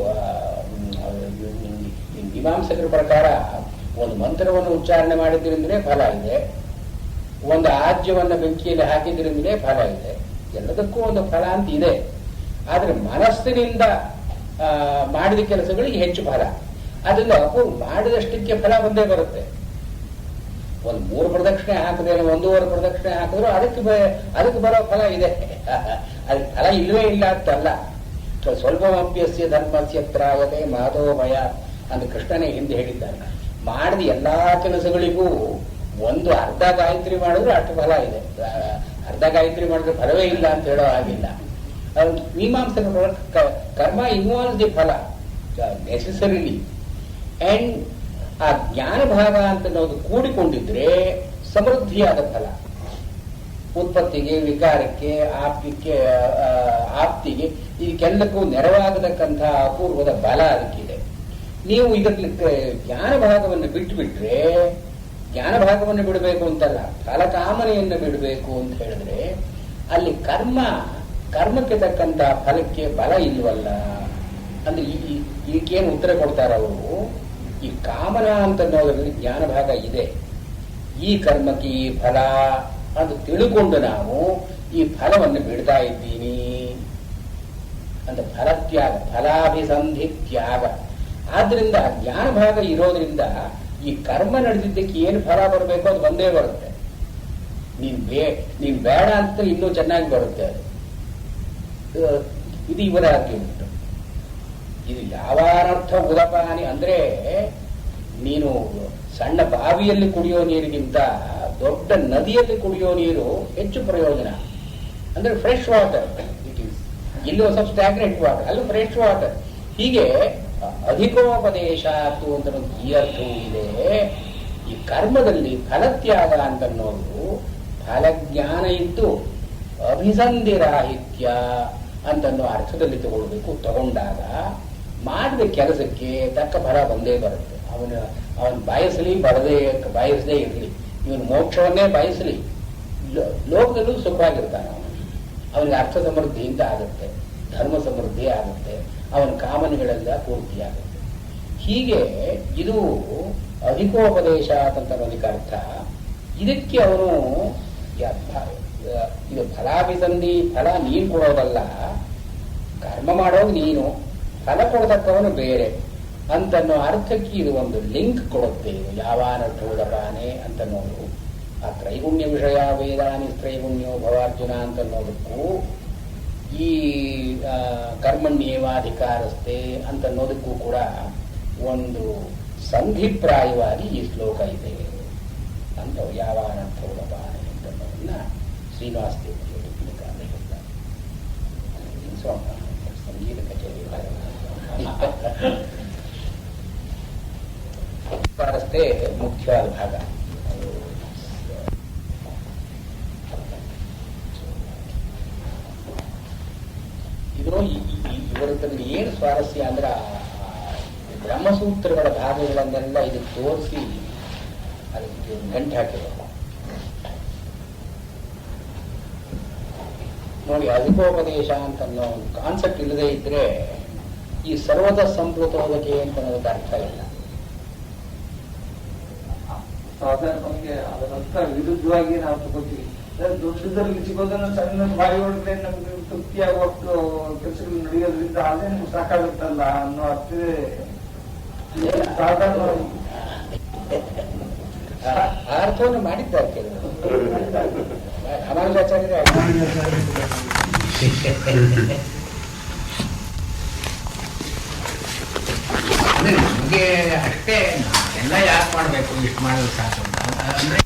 ಮೀಮಾಂಸಕರ ಪ್ರಕಾರ ಒಂದು ಮಂತ್ರವನ್ನು ಉಚ್ಚಾರಣೆ ಮಾಡಿದ್ರಿಂದಲೇ ಫಲ ಇದೆ, ಒಂದು ಆಜ್ಯವನ್ನು ಬೆಂಕಿಯಲ್ಲಿ ಹಾಕಿದ್ರಿಂದಲೇ ಫಲ ಇದೆ. ಎಲ್ಲದಕ್ಕೂ ಒಂದು ಫಲ ಅಂತ ಇದೆ. ಆದರೆ ಮನಸ್ಸಿನಿಂದ ಮಾಡಿದ ಕೆಲಸಗಳಿಗೆ ಹೆಚ್ಚು ಫಲ. ಅದರಿಂದ ಮಾಡಿದಷ್ಟಕ್ಕೆ ಫಲ ಬಂದೇ ಬರುತ್ತೆ. ಒಂದು 3 ಪ್ರದಕ್ಷಿಣೆ ಹಾಕಿದ್ರೆ 1.5 ಪ್ರದಕ್ಷಿಣೆ ಹಾಕಿದ್ರು ಅದಕ್ಕೆ ಬರೋ ಫಲ ಇದೆ. ಅದಕ್ಕೆ ಫಲ ಇಲ್ಲವೇ ಇಲ್ಲ ಅಂತಲ್ಲ. ಸ್ವಲ್ಪಮಪ್ಯಸ್ಯ ಧರ್ಮಸ್ಯ ತ್ರಾಯತೆ ಮಾಧೋಮಯ ಅಂತ ಕೃಷ್ಣನೇ ಹಿಂದೆ ಹೇಳಿದ್ದಾನೆ. ಮಾಡಿದ ಎಲ್ಲಾ ಕೆಲಸಗಳಿಗೂ ಒಂದು ಅರ್ಧ ಗಾಯತ್ರಿ ಮಾಡಿದ್ರೆ ಅಷ್ಟು ಫಲ ಇದೆ. ಅರ್ಧ ಗಾಯತ್ರಿ ಮಾಡಿದ್ರೆ ಫಲವೇ ಇಲ್ಲ ಅಂತ ಹೇಳೋ ಹಾಗಿಲ್ಲ. ಮೀಮಾಂಸಕ ಕರ್ಮ ಇನ್ವಾಲ್ವ್ ದಿ ಫಲ ನೆಸೆಸರಿಲಿ. ಅಂಡ್ ಆ ಜ್ಞಾನ ಭಾಗ ಅಂತ ಅನ್ನೋದು ಕೂಡಿಕೊಂಡಿದ್ರೆ ಸಮೃದ್ಧಿಯಾದ ಫಲ. ಉತ್ಪತ್ತಿಗೆ, ವಿಕಾರಕ್ಕೆ, ಆಪ್ತಿಗೆ ಇದಕ್ಕೆಲ್ಲಕ್ಕೂ ನೆರವಾಗತಕ್ಕಂತಹ ಅಪೂರ್ವದ ಬಲ ಅದಕ್ಕಿದೆ. ನೀವು ಇದಕ್ಕೆ ಜ್ಞಾನ ಭಾಗವನ್ನು ಬಿಟ್ಟುಬಿಟ್ರೆ, ಜ್ಞಾನ ಭಾಗವನ್ನು ಬಿಡಬೇಕು ಅಂತಲ್ಲ, ಫಲಕಾಮನೆಯನ್ನು ಬಿಡಬೇಕು ಅಂತ ಹೇಳಿದ್ರೆ ಅಲ್ಲಿ ಕರ್ಮಕ್ಕೆ ತಕ್ಕಂತ ಫಲಕ್ಕೆ ಬಲ ಇಲ್ವಲ್ಲ. ಅಂದ್ರೆ ಇದಕ್ಕೇನು ಉತ್ತರ ಕೊಡ್ತಾರ ಅವರು, ಈ ಕಾಮನ ಅಂತ ಅನ್ನೋದ್ರಲ್ಲಿ ಜ್ಞಾನ ಭಾಗ ಇದೆ. ಈ ಕರ್ಮಕ್ಕೆ ಈ ಫಲ ಅಂತ ತಿಳ್ಕೊಂಡು ನಾವು ಈ ಫಲವನ್ನು ಬಿಡ್ತಾ ಇದ್ದೀನಿ ಅಂತ ಫಲತ್ಯಾಗ, ಫಲಾಭಿಸಂಧಿ ತ್ಯಾಗ. ಆದ್ರಿಂದ ಜ್ಞಾನ ಭಾಗ ಇರೋದ್ರಿಂದ ಈ ಕರ್ಮ ನಡೆದಿದ್ದಕ್ಕೆ ಏನು ಫಲ ಬರಬೇಕು ಅದು ಬಂದೇ ಬರುತ್ತೆ. ನೀನ್ ಬೇಡ ಅಂತ ಇನ್ನೂ ಚೆನ್ನಾಗಿ ಬರುತ್ತೆ ಅದು. ಇದು ಇವರ ಆರ್ಗ್ಯುಮೆಂಟ್. ಇದು ಯಾವ ಅರ್ಥ ಉದಪಾನಿ ಅಂದ್ರೆ, ನೀನು ಸಣ್ಣ ಬಾವಿಯಲ್ಲಿ ಕುಡಿಯೋ ನೀರಿಗಿಂತ ದೊಡ್ಡ ನದಿಯಲ್ಲಿ ಕುಡಿಯೋ ನೀರು ಹೆಚ್ಚು ಪ್ರಯೋಜನ. ಅಂದ್ರೆ ಫ್ರೆಶ್ ವಾಟರ್ ಇಟ್ ಈಸ್. ಇಲ್ಲಿ ಸ್ವಲ್ಪ ಸ್ಟ್ಯಾಗ್ನೆಂಟ್ ವಾಟರ್, ಅಲ್ಲಿ ಫ್ರೆಶ್ ವಾಟರ್. ಹೀಗೆ ಅಧಿಕೋಪದೇಶ ಅಂತ ಈ ಅರ್ಥವೂ ಇದೆ. ಈ ಕರ್ಮದಲ್ಲಿ ಫಲತ್ಯಾಗ ಅಂತನ್ನೋದು ಫಲಜ್ಞಾನ ಇದ್ದು ಅಭಿಸಂಧಿರಾಹಿತ್ಯ ಅಂತನ್ನೋ ಅರ್ಥದಲ್ಲಿ ತಗೊಂಡಾಗ ಮಾಡಿದ ಕೆಲಸಕ್ಕೆ ತಕ್ಕ ಫಲ ಬಂದೇ ಬರುತ್ತೆ. ಅವನು ಬಯಸಲಿ ಬಯಸದೇ ಇರಲಿ, ಇವನು ಮೋಕ್ಷವನ್ನೇ ಬಯಸಲಿ, ಲೋಕದಲ್ಲೂ ಸುಖವಾಗಿರ್ತಾನೆ. ಅವನಿಗೆ ಅರ್ಥ ಸಮೃದ್ಧಿ ಅಂತ ಆಗುತ್ತೆ, ಧರ್ಮ ಸಮೃದ್ಧಿ ಆಗುತ್ತೆ, ಅವನ ಕಾಮನೆಗಳೆಲ್ಲ ಪೂರ್ತಿಯಾಗುತ್ತೆ. ಹೀಗೆ ಇದು ಅಧಿಕೋಪದೇಶ ಅಂತ ಅನ್ನೋದಕ್ಕೆ ಅರ್ಥ. ಇದಕ್ಕೆ ಅವನು ಇದು ಫಲಾಭಿಸಂಧಿ, ಫಲ ನೀನು ಕೊಡೋದಲ್ಲ, ಕರ್ಮ ಮಾಡೋದು ನೀನು, ಫಲ ಕೊಡತಕ್ಕವನು ಬೇರೆ ಅಂತನ್ನೋ ಅರ್ಥಕ್ಕೆ ಇದು ಒಂದು ಲಿಂಕ್ ಕೊಡುತ್ತೆ. ಇದು ಯಾವಾನರ್ಥೋದಪಾನೆ ಅಂತನ್ನೋದು ಆ ತ್ರೈಗುಣ್ಯ ವಿಷಯ ವೇದಾನಿ ತ್ರೈಗುಣ್ಯೋ ಭವಾರ್ಜುನ ಅಂತನ್ನೋದಕ್ಕೂ ಈ ಕರ್ಮಣ್ಯೇವಾಧಿಕಾರಸ್ಥೆ ಅಂತನ್ನೋದಕ್ಕೂ ಕೂಡ ಒಂದು ಸಂಧಿಪ್ರಾಯವಾಗಿ ಈ ಶ್ಲೋಕ ಇದೆ ಅಂತ ಯಾವಾನರ್ಥೋದಪಾನೆ ಅಂತನ್ನೋದನ್ನ ಶ್ರೀನಿವಾಸ ದೇವರಿಗೆ ಹೇಳ್ತಾರೆ. ಸಂಗೀತ ಕಚೇರಿ ರಸ್ತೆ ಮುಖ್ಯವಾದ ಭಾಗ. ಇದು ಇವರದಲ್ಲಿ ಏನು ಸ್ವಾರಸ್ಯ ಅಂದ್ರೆ ಬ್ರಹ್ಮಸೂತ್ರಗಳ ಭಾಗಗಳನ್ನೆಲ್ಲ ಇದಕ್ಕೆ ತೋರಿಸಿ ಅದಕ್ಕೆ ಗಂಟೆ ಹಾಕಿರೋದು ನೋಡಿ. ಅಧಿಕೋಪದೇಶ ಅಂತ ಅನ್ನೋ ಒಂದು ಕಾನ್ಸೆಪ್ಟ್ ಇಲ್ಲದೆ ಇದ್ರೆ ಈ ಸರ್ವದ ಸಂಪ್ರತೋದಕ್ಕೆ ಅಂತ ಅನ್ನೋದಕ್ಕೆ ಅರ್ಥ ಇಲ್ಲ. ನಮಗೆ ಅದರಂತ ವಿರುದ್ಧವಾಗಿ ನಾವು ತಗೋತೀವಿ. ದೊಡ್ಡದಲ್ಲಿ ಸಿಗೋದನ್ನ ಸಣ್ಣ ಬಾಯಿ ಒಳಗಡೆ ನಮ್ಗೆ ತೃಪ್ತಿಯಾಗುವಷ್ಟು ಕೆಲಸಗಳು ನಡೆಯೋದ್ರಿಂದ ಅದೇ ನಮ್ಗೆ ಸಾಕಾಗುತ್ತಲ್ಲ ಅನ್ನೋ ಅರ್ಥವೇ ಸಾಧಾರಣ ಅರ್ಥವನ್ನು ಮಾಡಿದ್ದಾರೆ ಕೆಲವರು. ರಾಮಾನುಜಾಚಾರ್ಯರೇ ನಮಗೆ ಅಷ್ಟೇ ಎಲ್ಲ ಯಾಕೆ ಮಾಡಬೇಕು, ಇಷ್ಟು ಮಾಡಿದ್ರೆ ಸಾಕು ಅಂತ ಅಂದ್ರೆ